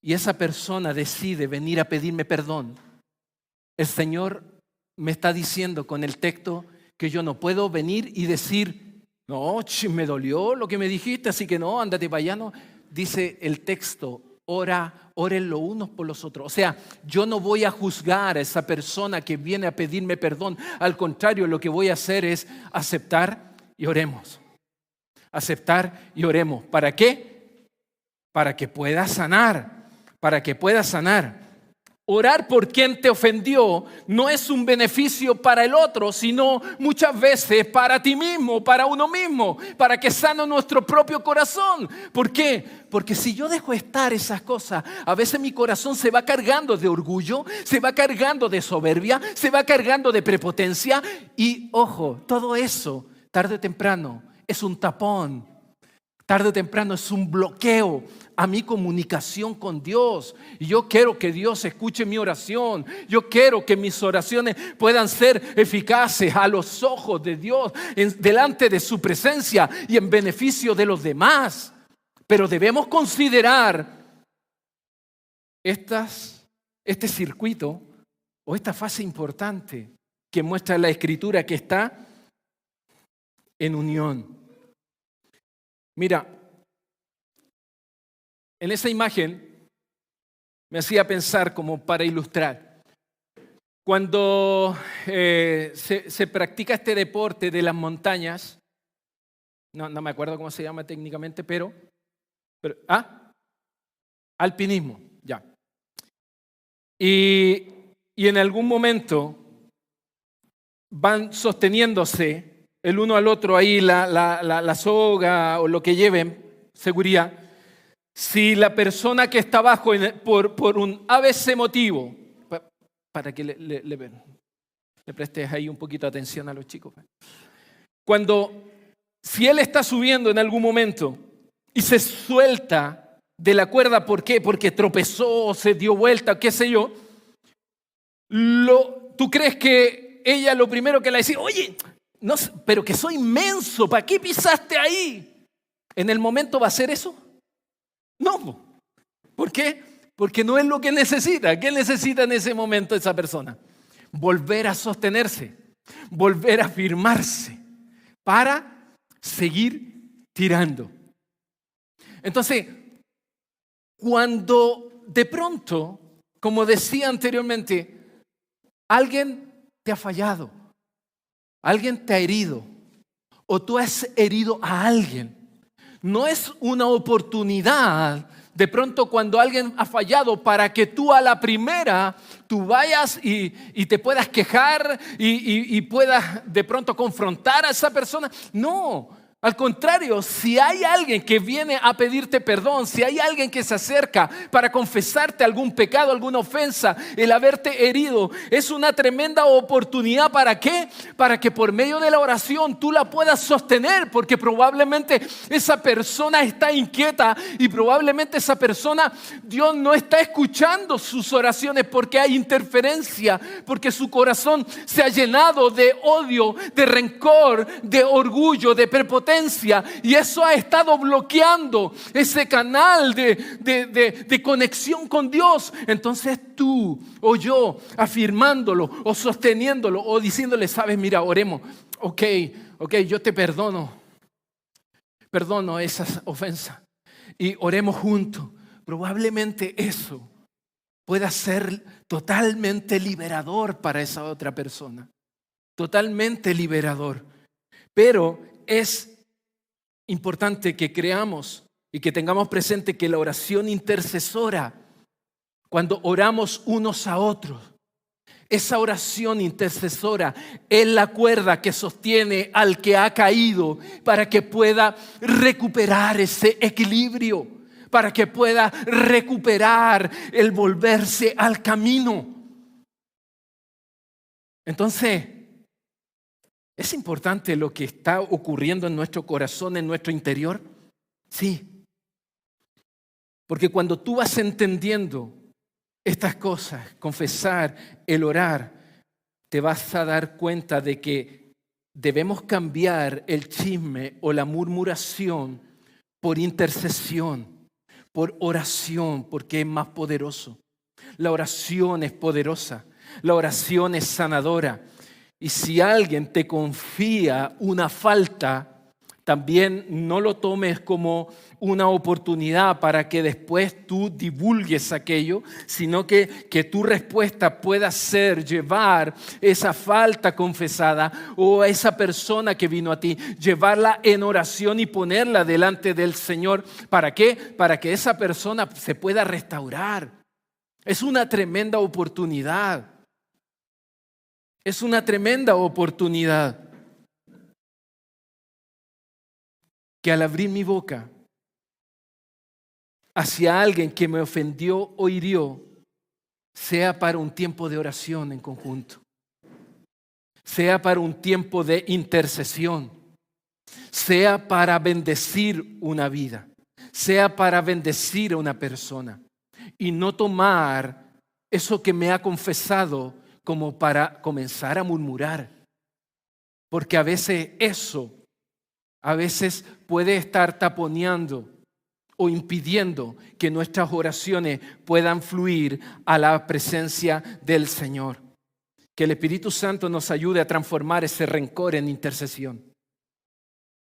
y esa persona decide venir a pedirme perdón, el Señor me está diciendo con el texto que yo no puedo venir y decir, no, me dolió lo que me dijiste, así que no, ándate para allá. No. Dice el texto, oren los unos por los otros. O sea, yo no voy a juzgar a esa persona que viene a pedirme perdón. Al contrario, lo que voy a hacer es aceptar y oremos. Aceptar y oremos. ¿Para qué? Para que pueda sanar. Para que pueda sanar. Orar por quien te ofendió no es un beneficio para el otro, sino muchas veces para ti mismo, para uno mismo, para que sane nuestro propio corazón. ¿Por qué? Porque si yo dejo estar esas cosas, a veces mi corazón se va cargando de orgullo, se va cargando de soberbia, se va cargando de prepotencia y, ojo, todo eso, tarde o temprano, es un tapón. Tarde o temprano es un bloqueo a mi comunicación con Dios. Y yo quiero que Dios escuche mi oración. Yo quiero que mis oraciones puedan ser eficaces a los ojos de Dios, delante de su presencia y en beneficio de los demás. Pero debemos considerar este circuito o esta fase importante que muestra la Escritura que está en unión. Mira, en esa imagen me hacía pensar como para ilustrar. Cuando se practica este deporte de las montañas, no me acuerdo cómo se llama técnicamente, pero Alpinismo, ya. Y en algún momento van sosteniéndose el uno al otro ahí, la soga o lo que lleven, seguridad. Si la persona que está abajo por un ABC motivo, para que le prestes ahí un poquito de atención a los chicos. Si él está subiendo en algún momento y se suelta de la cuerda, ¿por qué? Porque tropezó, se dio vuelta, qué sé yo. ¿Tú crees que ella lo primero que le dice, oye, no, pero que soy menso, ¿para qué pisaste ahí? ¿En el momento va a hacer eso? No. ¿Por qué? Porque no es lo que necesita. ¿Qué necesita en ese momento esa persona? Volver a sostenerse, volver a afirmarse para seguir tirando. Entonces, cuando de pronto, como decía anteriormente, alguien te ha fallado, alguien te ha herido o tú has herido a alguien, no es una oportunidad de pronto cuando alguien ha fallado para que tú a la primera tú vayas y te puedas quejar y puedas de pronto confrontar a esa persona. No. Al contrario, si hay alguien que viene a pedirte perdón, si hay alguien que se acerca para confesarte algún pecado, alguna ofensa, el haberte herido, es una tremenda oportunidad. ¿Para qué? Para que por medio de la oración tú la puedas sostener, porque probablemente esa persona está inquieta y probablemente esa persona, Dios no está escuchando sus oraciones porque hay interferencia, porque su corazón se ha llenado de odio, de rencor, de orgullo, de prepotencia. Y eso ha estado bloqueando ese canal de conexión con Dios. Entonces tú o yo afirmándolo o sosteniéndolo o diciéndole, sabes, mira, oremos. Ok, yo te perdono esas ofensas y oremos juntos. Probablemente eso pueda ser totalmente liberador para esa otra persona. Totalmente liberador. Pero es importante que creamos y que tengamos presente que la oración intercesora, cuando oramos unos a otros, esa oración intercesora es la cuerda que sostiene al que ha caído para que pueda recuperar ese equilibrio, para que pueda recuperar el volverse al camino. Entonces, ¿es importante lo que está ocurriendo en nuestro corazón, en nuestro interior? Sí. Porque cuando tú vas entendiendo estas cosas, confesar, el orar, te vas a dar cuenta de que debemos cambiar el chisme o la murmuración por intercesión, por oración, porque es más poderoso. La oración es poderosa, la oración es sanadora. Y si alguien te confía una falta, también no lo tomes como una oportunidad para que después tú divulgues aquello, sino que tu respuesta pueda ser llevar esa falta confesada o a esa persona que vino a ti, llevarla en oración y ponerla delante del Señor. ¿Para qué? Para que esa persona se pueda restaurar. Es una tremenda oportunidad. Es una tremenda oportunidad que al abrir mi boca hacia alguien que me ofendió o hirió, sea para un tiempo de oración en conjunto, sea para un tiempo de intercesión, sea para bendecir una vida, sea para bendecir a una persona y no tomar eso que me ha confesado como para comenzar a murmurar, porque a veces eso puede estar taponeando o impidiendo que nuestras oraciones puedan fluir a la presencia del Señor. Que el Espíritu Santo nos ayude a transformar ese rencor en intercesión.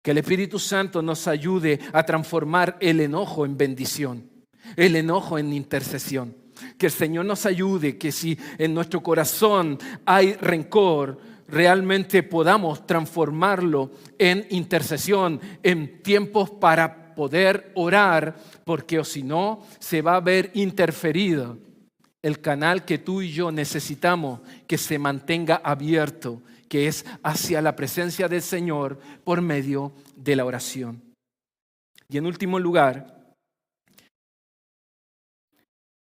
Que el Espíritu Santo nos ayude a transformar el enojo en bendición, el enojo en intercesión. Que el Señor nos ayude, que si en nuestro corazón hay rencor, realmente podamos transformarlo en intercesión, en tiempos para poder orar, porque o si no, se va a ver interferido el canal que tú y yo necesitamos que se mantenga abierto, que es hacia la presencia del Señor por medio de la oración. Y en último lugar,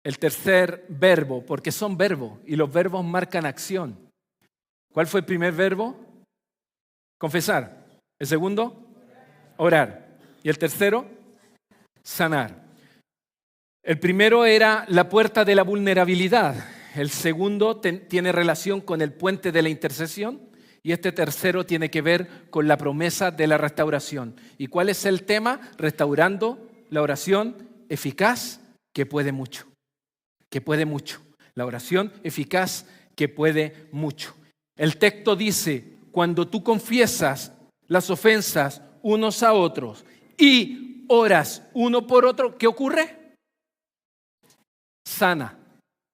el tercer verbo, porque son verbos y los verbos marcan acción. ¿Cuál fue el primer verbo? Confesar. ¿El segundo? Orar. ¿Y el tercero? Sanar. El primero era la puerta de la vulnerabilidad. El segundo tiene relación con el puente de la intercesión. Y este tercero tiene que ver con la promesa de la restauración. ¿Y cuál es el tema? Restaurando la oración eficaz que puede mucho. Que puede mucho. La oración eficaz que puede mucho. El texto dice, cuando tú confiesas las ofensas unos a otros y oras uno por otro, ¿qué ocurre? Sana.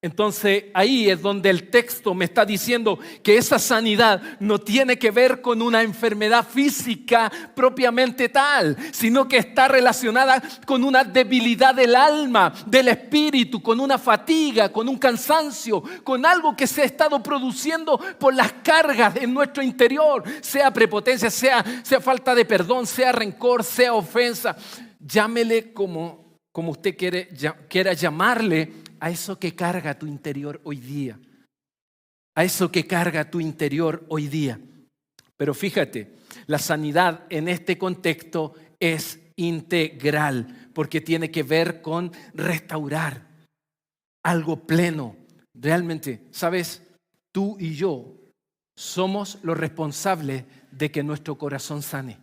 Entonces ahí es donde el texto me está diciendo que esa sanidad no tiene que ver con una enfermedad física propiamente tal, sino que está relacionada con una debilidad del alma, del espíritu, con una fatiga, con un cansancio, con algo que se ha estado produciendo por las cargas en nuestro interior, sea prepotencia, sea falta de perdón, sea rencor, sea ofensa. Llámele como usted quiera llamarle a eso que carga tu interior hoy día. A eso que carga tu interior hoy día. Pero fíjate, la sanidad en este contexto es integral, porque tiene que ver con restaurar algo pleno. Realmente, ¿sabes? Tú y yo somos los responsables de que nuestro corazón sane.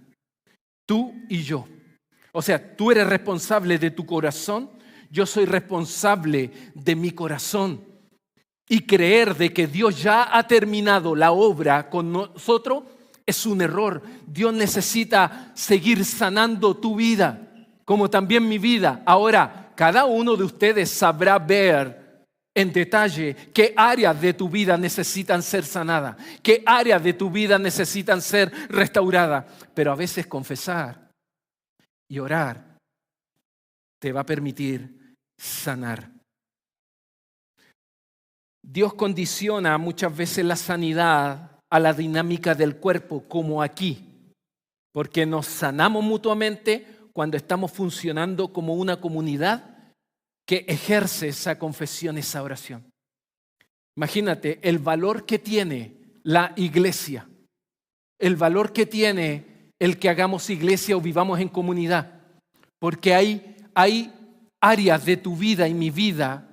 Tú y yo. O sea, tú eres responsable de tu corazón, yo soy responsable de mi corazón. Y creer de que Dios ya ha terminado la obra con nosotros es un error. Dios necesita seguir sanando tu vida, como también mi vida. Ahora, cada uno de ustedes sabrá ver en detalle qué áreas de tu vida necesitan ser sanadas, qué áreas de tu vida necesitan ser restauradas. Pero a veces confesar y orar te va a permitir sanar. Dios condiciona muchas veces la sanidad a la dinámica del cuerpo, como aquí, porque nos sanamos mutuamente cuando estamos funcionando como una comunidad que ejerce esa confesión, esa oración. Imagínate el valor que tiene la iglesia, el valor que tiene el que hagamos iglesia o vivamos en comunidad, porque hay áreas de tu vida y mi vida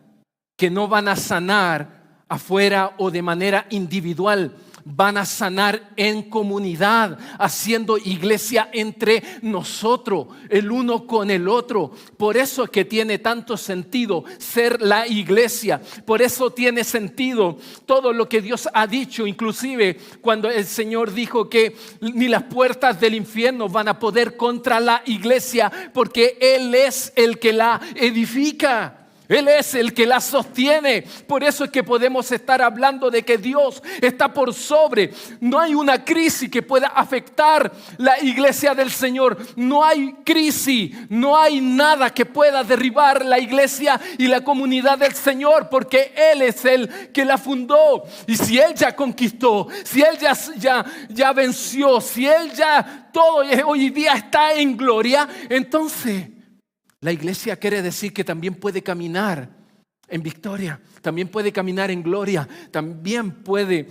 que no van a sanar afuera o de manera individual, van a sanar en comunidad, haciendo iglesia entre nosotros, el uno con el otro. Por eso es que tiene tanto sentido ser la iglesia. Por eso tiene sentido todo lo que Dios ha dicho, inclusive cuando el Señor dijo que ni las puertas del infierno van a poder contra la iglesia, porque Él es el que la edifica. Él es el que la sostiene. Por eso es que podemos estar hablando de que Dios está por sobre. No hay una crisis que pueda afectar la iglesia del Señor. No hay crisis, no hay nada que pueda derribar la iglesia y la comunidad del Señor, porque Él es el que la fundó. Y si Él ya conquistó, si Él ya venció, si Él ya todo hoy día está en gloria, entonces la iglesia quiere decir que también puede caminar en victoria, también puede caminar en gloria, también puede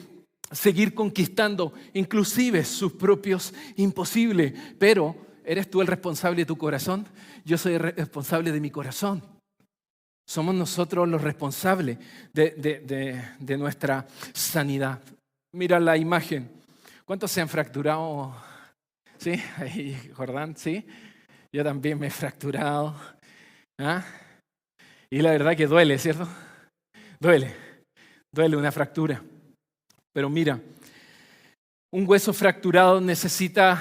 seguir conquistando inclusive sus propios imposibles. Pero, ¿eres tú el responsable de tu corazón? Yo soy el responsable de mi corazón. Somos nosotros los responsables de nuestra sanidad. Mira la imagen. ¿Cuántos se han fracturado? ¿Sí? Ahí, Jordán, ¿sí? Yo también me he fracturado. ¿Ah? Y la verdad que duele, ¿cierto? Duele una fractura. Pero mira, un hueso fracturado necesita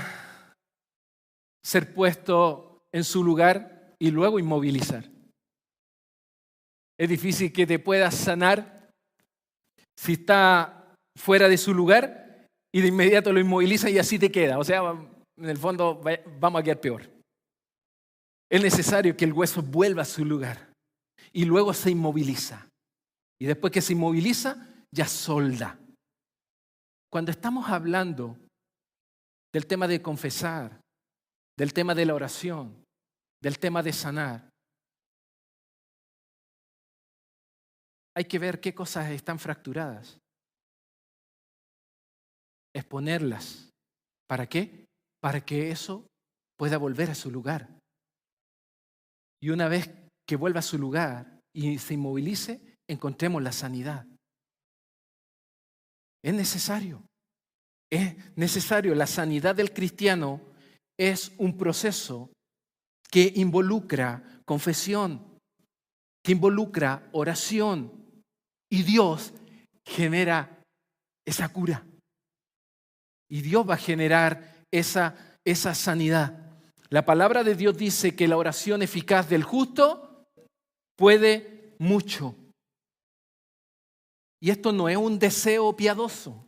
ser puesto en su lugar y luego inmovilizar. Es difícil que te puedas sanar si está fuera de su lugar y de inmediato lo inmoviliza y así te queda. O sea, en el fondo vamos a quedar peor. Es necesario que el hueso vuelva a su lugar y luego se inmoviliza. Y después que se inmoviliza, ya solda. Cuando estamos hablando del tema de confesar, del tema de la oración, del tema de sanar, hay que ver qué cosas están fracturadas. Exponerlas. ¿Para qué? Para que eso pueda volver a su lugar. Y una vez que vuelva a su lugar y se inmovilice, encontremos la sanidad. Es necesario. Es necesario. La sanidad del cristiano es un proceso que involucra confesión, que involucra oración. Y Dios genera esa cura. Y Dios va a generar esa sanidad. La palabra de Dios dice que la oración eficaz del justo puede mucho. Y esto no es un deseo piadoso.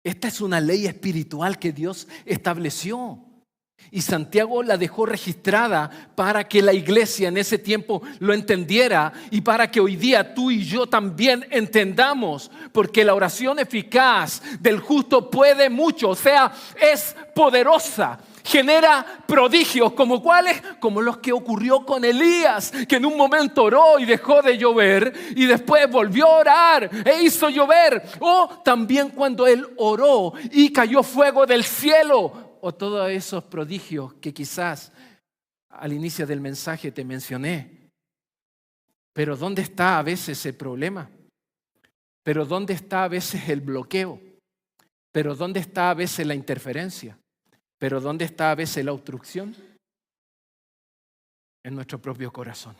Esta es una ley espiritual que Dios estableció. Y Santiago la dejó registrada para que la iglesia en ese tiempo lo entendiera y para que hoy día tú y yo también entendamos, porque la oración eficaz del justo puede mucho, o sea, es poderosa, genera prodigios como cuáles, como los que ocurrió con Elías, que en un momento oró y dejó de llover y después volvió a orar e hizo llover, o también cuando él oró y cayó fuego del cielo. O todos esos prodigios que quizás al inicio del mensaje te mencioné. Pero ¿dónde está a veces el problema? ¿Pero dónde está a veces el bloqueo? ¿Pero dónde está a veces la interferencia? ¿Pero dónde está a veces la obstrucción? En nuestro propio corazón.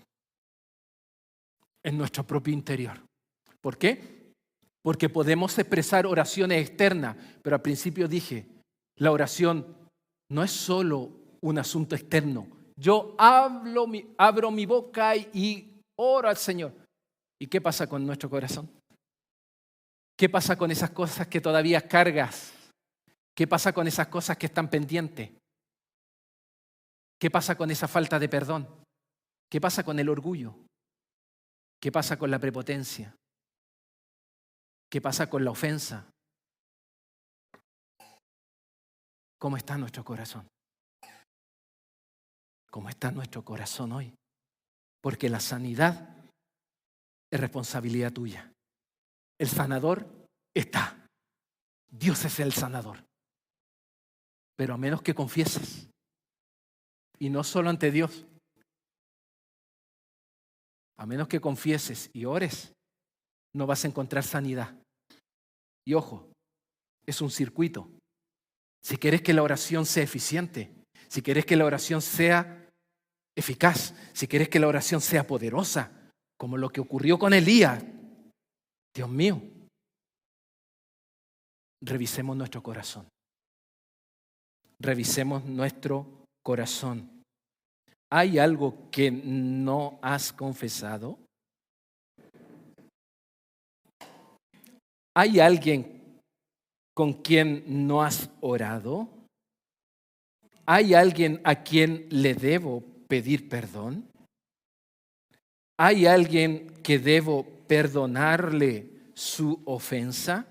En nuestro propio interior. ¿Por qué? Porque podemos expresar oraciones externas, pero al principio dije, la oración no es solo un asunto externo. Yo abro mi boca y oro al Señor. ¿Y qué pasa con nuestro corazón? ¿Qué pasa con esas cosas que todavía cargas? ¿Qué pasa con esas cosas que están pendientes? ¿Qué pasa con esa falta de perdón? ¿Qué pasa con el orgullo? ¿Qué pasa con la prepotencia? ¿Qué pasa con la ofensa? ¿Cómo está nuestro corazón? ¿Cómo está nuestro corazón hoy? Porque la sanidad es responsabilidad tuya. El sanador está. Dios es el sanador. Pero a menos que confieses, y no solo ante Dios, a menos que confieses y ores, no vas a encontrar sanidad. Y ojo, es un circuito. Si quieres que la oración sea eficiente, si quieres que la oración sea eficaz, si quieres que la oración sea poderosa, como lo que ocurrió con Elías, Dios mío, revisemos nuestro corazón. Revisemos nuestro corazón. ¿Hay algo que no has confesado? ¿Hay alguien con quien no has orado? ¿Hay alguien a quien le debo pedir perdón? ¿Hay alguien que debo perdonarle su ofensa?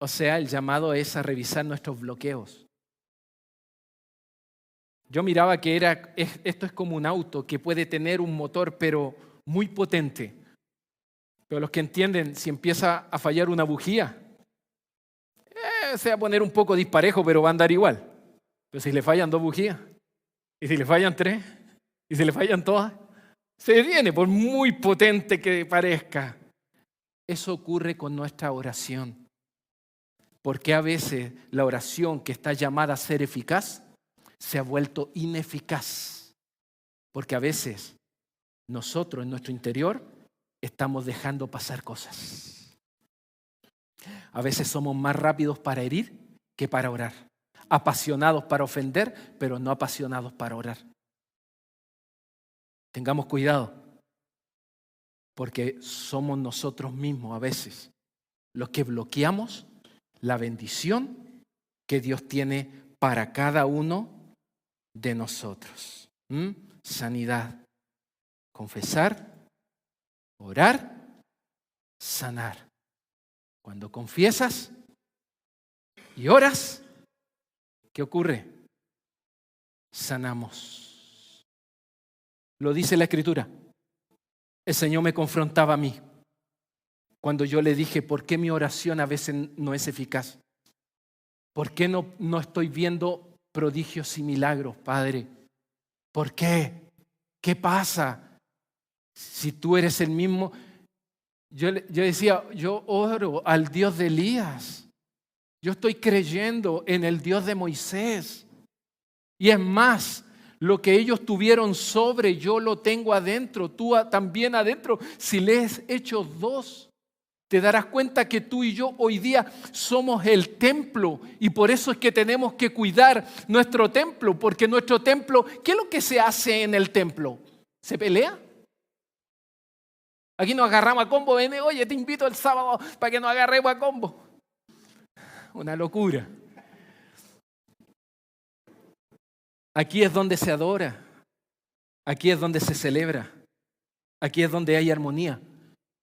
O sea, el llamado es a revisar nuestros bloqueos. Yo miraba que esto es como un auto que puede tener un motor, pero muy potente. Pero los que entienden, si empieza a fallar una bujía, se va a poner un poco disparejo, pero va a andar igual. Pero si le fallan 2 bujías, y si le fallan 3, y si le fallan todas, se detiene, por muy potente que parezca. Eso ocurre con nuestra oración. Porque a veces la oración que está llamada a ser eficaz se ha vuelto ineficaz. Porque a veces nosotros en nuestro interior estamos dejando pasar cosas. A veces somos más rápidos para herir que para orar. Apasionados para ofender, pero no apasionados para orar. Tengamos cuidado, porque somos nosotros mismos a veces los que bloqueamos la bendición que Dios tiene para cada uno de nosotros. Sanidad. Confesar, orar, sanar. Cuando confiesas y oras, ¿qué ocurre? Sanamos. Lo dice la Escritura. El Señor me confrontaba a mí cuando yo le dije, ¿por qué mi oración a veces no es eficaz? ¿Por qué no estoy viendo prodigios y milagros, Padre? ¿Por qué? ¿Qué pasa? Si tú eres el mismo. Yo decía, yo oro al Dios de Elías. Yo estoy creyendo en el Dios de Moisés. Y es más, lo que ellos tuvieron sobre, yo lo tengo adentro, tú también adentro. Si les he hecho dos, te darás cuenta que tú y yo hoy día somos el templo. Y por eso es que tenemos que cuidar nuestro templo. Porque nuestro templo, ¿qué es lo que se hace en el templo? ¿Se pelea? Aquí nos agarramos a combo, ven, oye, te invito el sábado para que nos agarremos a combo. Una locura. Aquí es donde se adora. Aquí es donde se celebra. Aquí es donde hay armonía.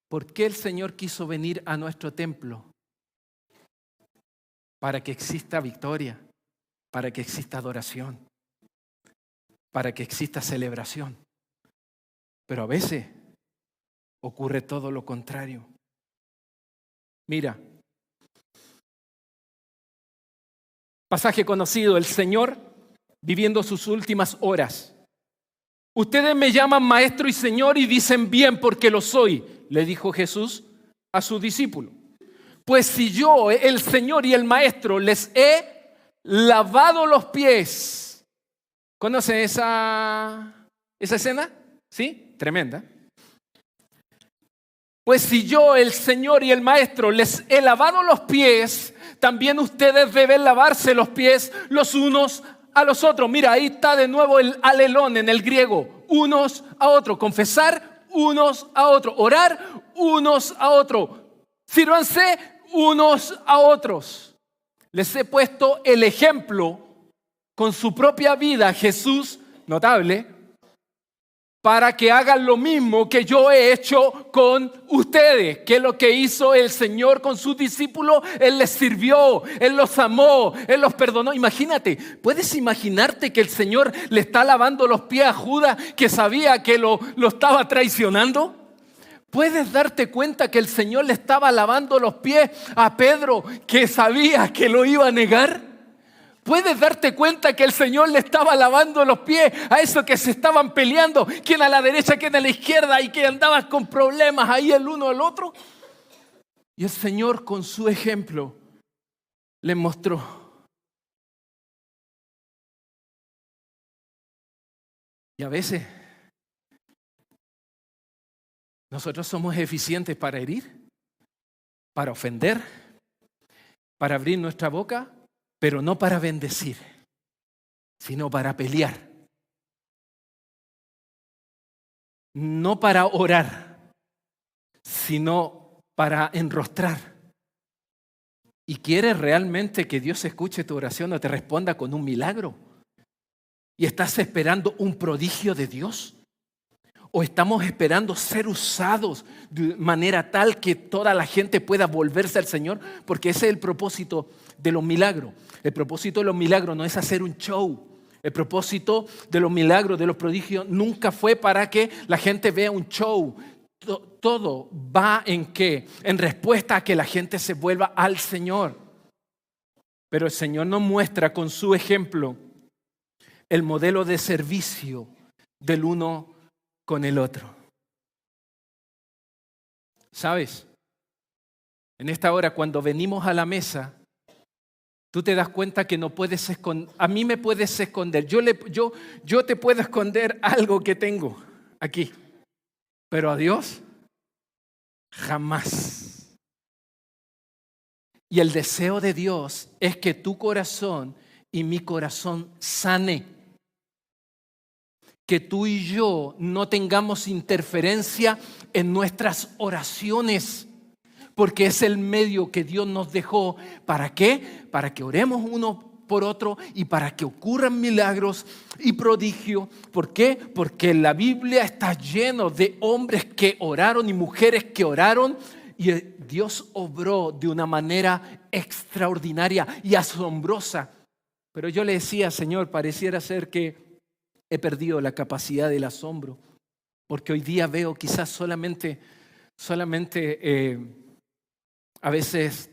¿Por qué el Señor quiso venir a nuestro templo? Para que exista victoria, para que exista adoración, para que exista celebración. Pero a veces ocurre todo lo contrario. Mira, pasaje conocido, el Señor viviendo sus últimas horas. Ustedes me llaman maestro y Señor y dicen bien porque lo soy, le dijo Jesús a su discípulo. Pues si yo, el Señor y el maestro, les he lavado los pies. ¿Conocen esa escena? ¿Sí? Tremenda. Pues si yo, el Señor y el Maestro, les he lavado los pies, también ustedes deben lavarse los pies los unos a los otros. Mira, ahí está de nuevo el alelón en el griego. Unos a otros. Confesar unos a otros. Orar unos a otros. Sírvanse unos a otros. Les he puesto el ejemplo con su propia vida, Jesús, notable, para que hagan lo mismo que yo he hecho con ustedes. ¿Qué es lo que hizo el Señor con sus discípulos? Él les sirvió, Él los amó, Él los perdonó. Imagínate, ¿puedes imaginarte que el Señor le está lavando los pies a Judas que sabía que lo estaba traicionando? ¿Puedes darte cuenta que el Señor le estaba lavando los pies a Pedro que sabía que lo iba a negar? ¿Puedes darte cuenta que el Señor le estaba lavando los pies a esos que se estaban peleando? ¿Quién a la derecha, quién a la izquierda? Y que andaban con problemas ahí el uno al otro. Y el Señor con su ejemplo les mostró. Y a veces nosotros somos eficientes para herir, para ofender, para abrir nuestra boca, pero no para bendecir, sino para pelear. No para orar, sino para enrostrar. ¿Y quieres realmente que Dios escuche tu oración o te responda con un milagro? ¿Y estás esperando un prodigio de Dios? ¿O estamos esperando ser usados de manera tal que toda la gente pueda volverse al Señor? Porque ese es el propósito de los milagros. El propósito de los milagros no es hacer un show. El propósito de los milagros, de los prodigios, nunca fue para que la gente vea un show. Todo va en qué? En respuesta a que la gente se vuelva al Señor. Pero el Señor nos muestra con su ejemplo el modelo de servicio del uno con el otro. ¿Sabes? En esta hora, cuando venimos a la mesa, tú te das cuenta que no puedes esconder. A mí me puedes esconder. Yo te puedo esconder algo que tengo aquí. Pero a Dios, jamás. Y el deseo de Dios es que tu corazón y mi corazón sane. Que tú y yo no tengamos interferencia en nuestras oraciones, porque es el medio que Dios nos dejó. ¿Para qué? Para que oremos uno por otro y para que ocurran milagros y prodigios. ¿Por qué? Porque la Biblia está lleno de hombres que oraron y mujeres que oraron y Dios obró de una manera extraordinaria y asombrosa. Pero yo le decía, Señor, pareciera ser que he perdido la capacidad del asombro, porque hoy día veo quizás solamente a veces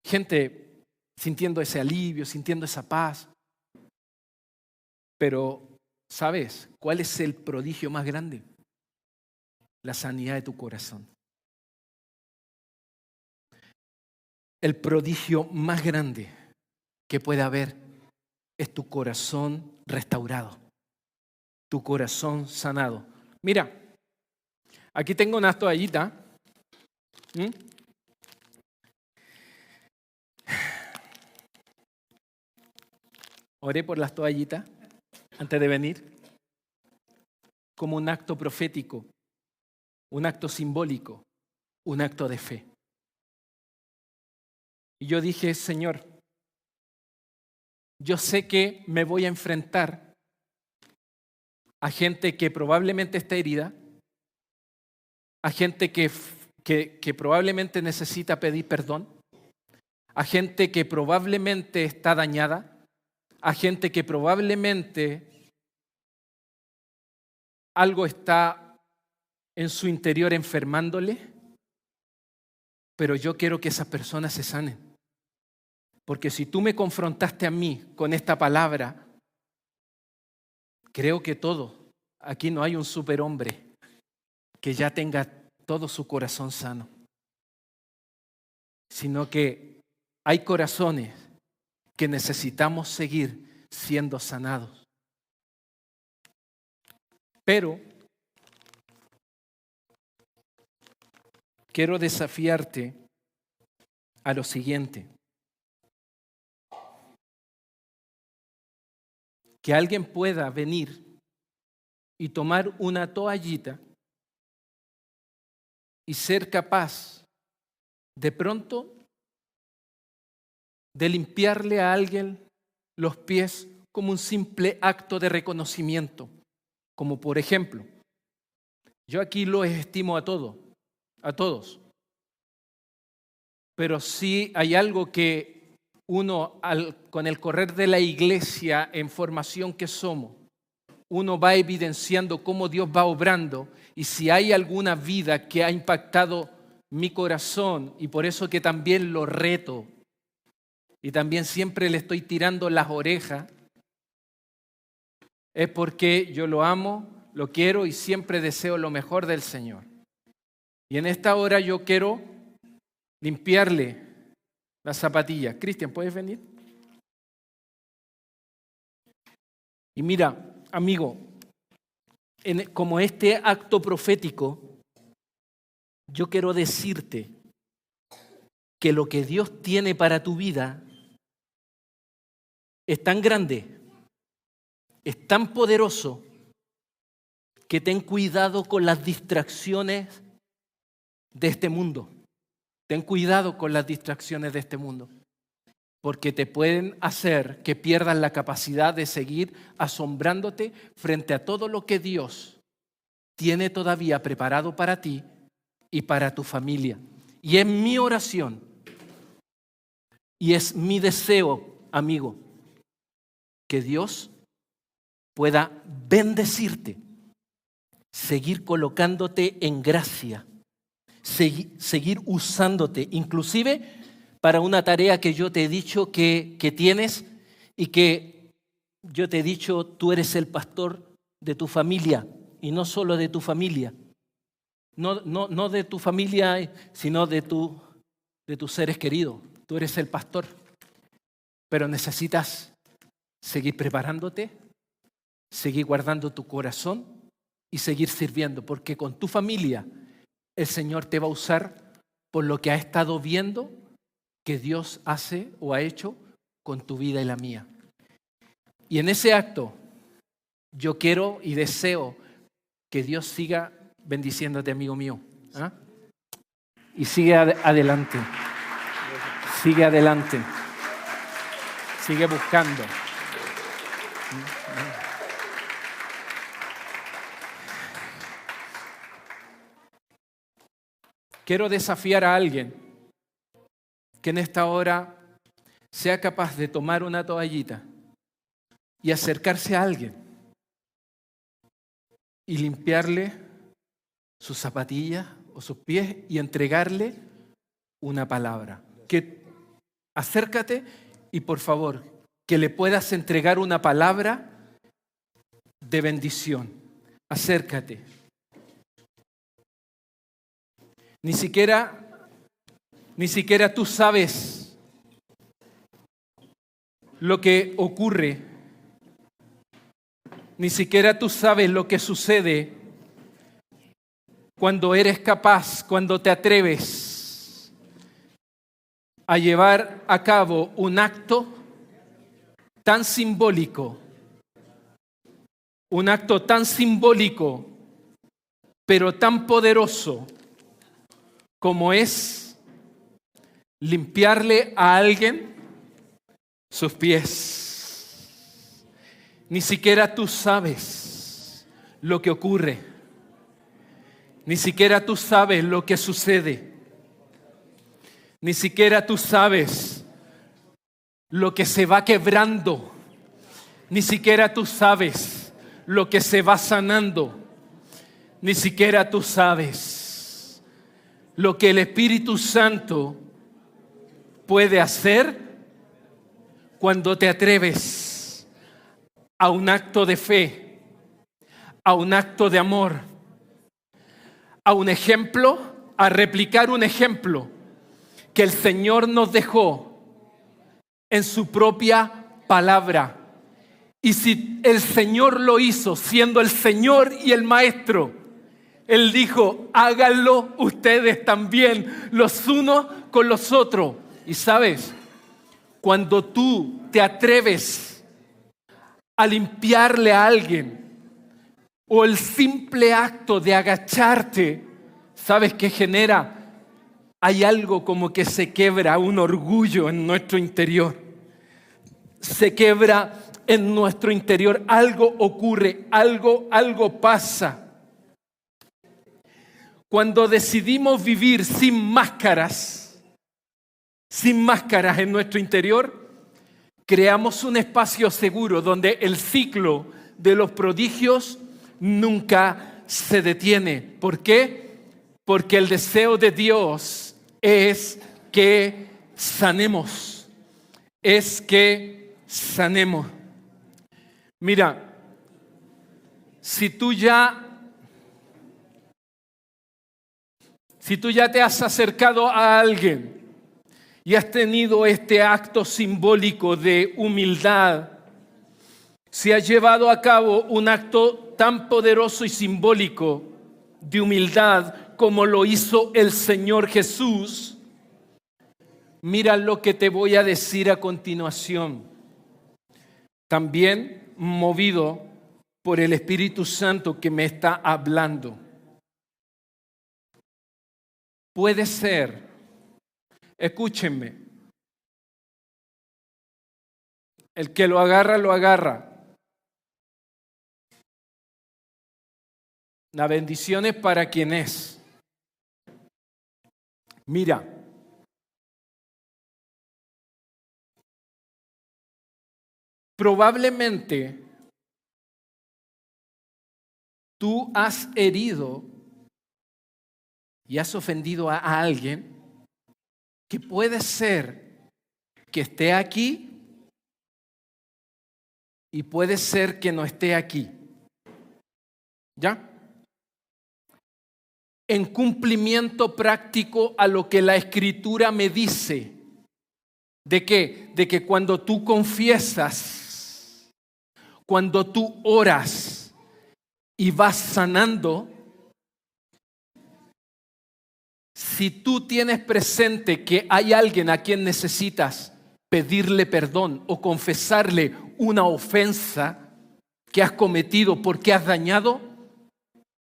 gente sintiendo ese alivio, sintiendo esa paz. Pero, ¿sabes cuál es el prodigio más grande? La sanidad de tu corazón. El prodigio más grande que puede haber es tu corazón restaurado, tu corazón sanado. Mira, aquí tengo una toallita. Oré por las toallitas antes de venir, como un acto profético, un acto simbólico, un acto de fe. Y yo dije, Señor, yo sé que me voy a enfrentar a gente que probablemente está herida, a gente que probablemente necesita pedir perdón, a gente que probablemente está dañada, a gente que probablemente algo está en su interior enfermándole, pero yo quiero que esas personas se sanen. Porque si tú me confrontaste a mí con esta palabra, creo que aquí no hay un superhombre que ya tenga todo su corazón sano, sino que hay corazones que necesitamos seguir siendo sanados. Pero quiero desafiarte a lo siguiente. Que alguien pueda venir y tomar una toallita y ser capaz de pronto de limpiarle a alguien los pies como un simple acto de reconocimiento. Como por ejemplo, yo aquí los estimo a todos. Pero sí hay algo que uno, con el correr de la iglesia en formación que somos, uno va evidenciando cómo Dios va obrando y si hay alguna vida que ha impactado mi corazón, y por eso que también lo reto y también siempre le estoy tirando las orejas, es porque yo lo amo, lo quiero y siempre deseo lo mejor del Señor. Y en esta hora yo quiero limpiarle las zapatillas. Cristian, ¿puedes venir? Y mira, amigo, como este acto profético, yo quiero decirte que lo que Dios tiene para tu vida es tan grande, es tan poderoso, que ten cuidado con las distracciones de este mundo. Ten cuidado con las distracciones de este mundo, porque te pueden hacer que pierdas la capacidad de seguir asombrándote frente a todo lo que Dios tiene todavía preparado para ti y para tu familia. Y es mi oración y es mi deseo, amigo, que Dios pueda bendecirte, seguir colocándote en gracia, seguir usándote, inclusive para una tarea que yo te he dicho que tienes y que yo te he dicho, tú eres el pastor de tu familia y no solo de tu familia. No de tu familia, sino de tus seres queridos. Tú eres el pastor, pero necesitas seguir preparándote, seguir guardando tu corazón y seguir sirviendo, porque con tu familia el Señor te va a usar por lo que ha estado viendo que Dios hace o ha hecho con tu vida y la mía. Y en ese acto yo quiero y deseo que Dios siga bendiciéndote, amigo mío. ¿Ah? Y sigue adelante. Sigue adelante. Sigue buscando. Quiero desafiar a alguien que en esta hora sea capaz de tomar una toallita y acercarse a alguien y limpiarle sus zapatillas o sus pies y entregarle una palabra. Acércate y por favor, que le puedas entregar una palabra de bendición. Acércate. Ni siquiera tú sabes lo que ocurre. Ni siquiera tú sabes lo que sucede cuando eres capaz, cuando te atreves a llevar a cabo un acto tan simbólico, pero tan poderoso como es limpiarle a alguien sus pies. Ni siquiera tú sabes lo que ocurre. Ni siquiera tú sabes lo que sucede. Ni siquiera tú sabes lo que se va quebrando. Ni siquiera tú sabes lo que se va sanando. Ni siquiera tú sabes lo que el Espíritu Santo puede hacer cuando te atreves a un acto de fe, a un acto de amor, a un ejemplo, a replicar un ejemplo que el Señor nos dejó en su propia palabra. Y si el Señor lo hizo siendo el Señor y el Maestro, Él dijo, háganlo ustedes también, los unos con los otros. Y sabes, cuando tú te atreves a limpiarle a alguien, o el simple acto de agacharte, ¿sabes qué genera? Hay algo como que se quebra, un orgullo en nuestro interior. Se quebra en nuestro interior, algo ocurre, algo pasa. Cuando decidimos vivir sin máscaras en nuestro interior, creamos un espacio seguro donde el ciclo de los prodigios nunca se detiene. ¿Por qué? Porque el deseo de Dios es que sanemos. Es que sanemos. Mira, si tú ya te has acercado a alguien y has tenido este acto simbólico de humildad, si has llevado a cabo un acto tan poderoso y simbólico de humildad como lo hizo el Señor Jesús, mira lo que te voy a decir a continuación. También movido por el Espíritu Santo que me está hablando. Puede ser, escúchenme, el que lo agarra, lo agarra. La bendición es para quien es. Mira, probablemente tú has herido y has ofendido a alguien que puede ser que esté aquí y puede ser que no esté aquí. ¿Ya? En cumplimiento práctico a lo que la Escritura me dice. ¿De qué? De que cuando tú confiesas, cuando tú oras y vas sanando, si tú tienes presente que hay alguien a quien necesitas pedirle perdón o confesarle una ofensa que has cometido porque has dañado,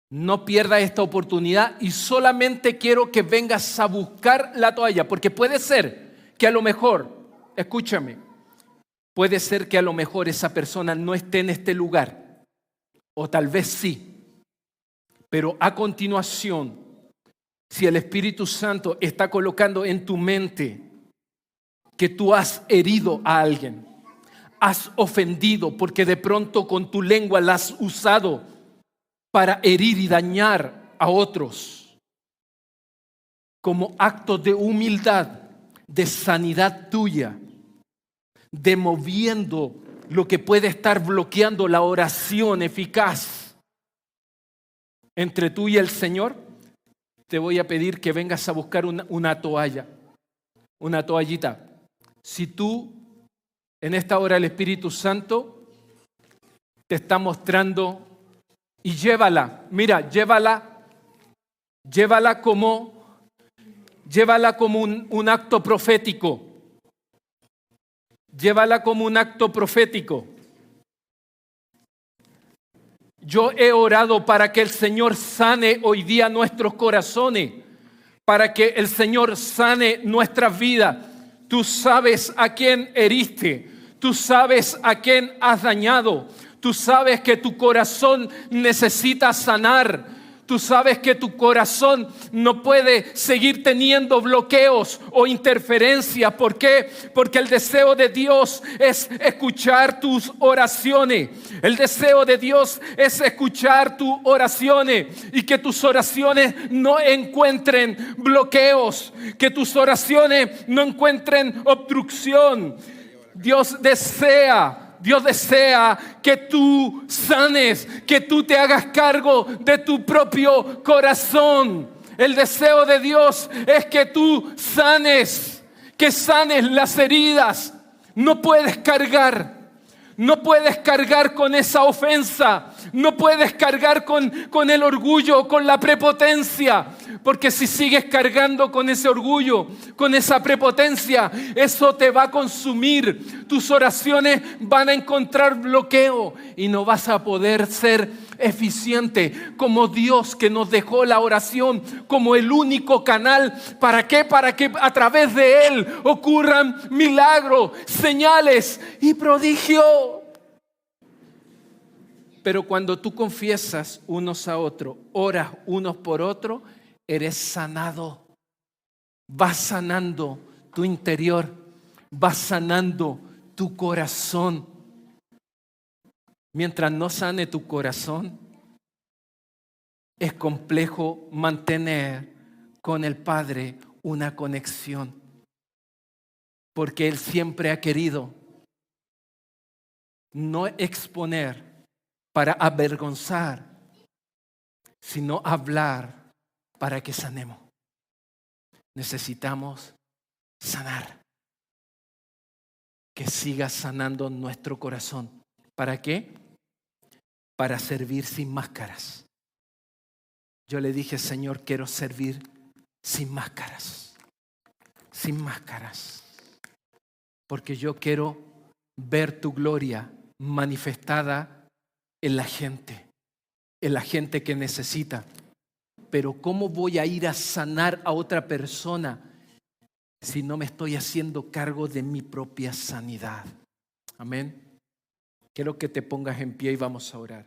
no pierdas esta oportunidad y solamente quiero que vengas a buscar la toalla, porque puede ser que a lo mejor, escúchame, Puede ser que a lo mejor esa persona no esté en este lugar, o tal vez sí. Pero a continuación, si el Espíritu Santo está colocando en tu mente que tú has herido a alguien, has ofendido porque de pronto con tu lengua la has usado para herir y dañar a otros, como acto de humildad, de sanidad tuya, de moviendo lo que puede estar bloqueando la oración eficaz entre tú y el Señor, te voy a pedir que vengas a buscar una toalla, una toallita. Si tú, en esta hora el Espíritu Santo te está mostrando, y llévala, mira, llévala como un acto profético. Llévala como un acto profético. Yo he orado para que el Señor sane hoy día nuestros corazones, para que el Señor sane nuestras vidas. Tú sabes a quién heriste, tú sabes a quién has dañado, tú sabes que tu corazón necesita sanar. Tú sabes que tu corazón no puede seguir teniendo bloqueos o interferencias. ¿Por qué? Porque el deseo de Dios es escuchar tus oraciones. El deseo de Dios es escuchar tus oraciones y que tus oraciones no encuentren bloqueos, que tus oraciones no encuentren obstrucción. Dios desea que tú sanes, que tú te hagas cargo de tu propio corazón. El deseo de Dios es que tú sanes, que sanes las heridas. No puedes cargar con esa ofensa. No puedes cargar con el orgullo, con la prepotencia. Porque si sigues cargando con ese orgullo, con esa prepotencia, eso te va a consumir. Tus oraciones van a encontrar bloqueo y no vas a poder ser eficiente como Dios, que nos dejó la oración como el único canal. ¿Para qué? Para que a través de Él ocurran milagros, señales y prodigios. Pero cuando tú confiesas unos a otros, oras unos por otros, eres sanado. Vas sanando tu interior, vas sanando tu corazón. Mientras no sane tu corazón, es complejo mantener con el Padre una conexión. Porque Él siempre ha querido no exponer para avergonzar, sino hablar para que sanemos. Necesitamos sanar. Que siga sanando nuestro corazón. ¿Para qué? Para servir sin máscaras. Yo le dije, Señor, quiero servir sin máscaras. Sin máscaras. Porque yo quiero ver tu gloria manifestada en la gente que necesita. Pero ¿cómo voy a ir a sanar a otra persona si no me estoy haciendo cargo de mi propia sanidad? Amén. Quiero que te pongas en pie y vamos a orar.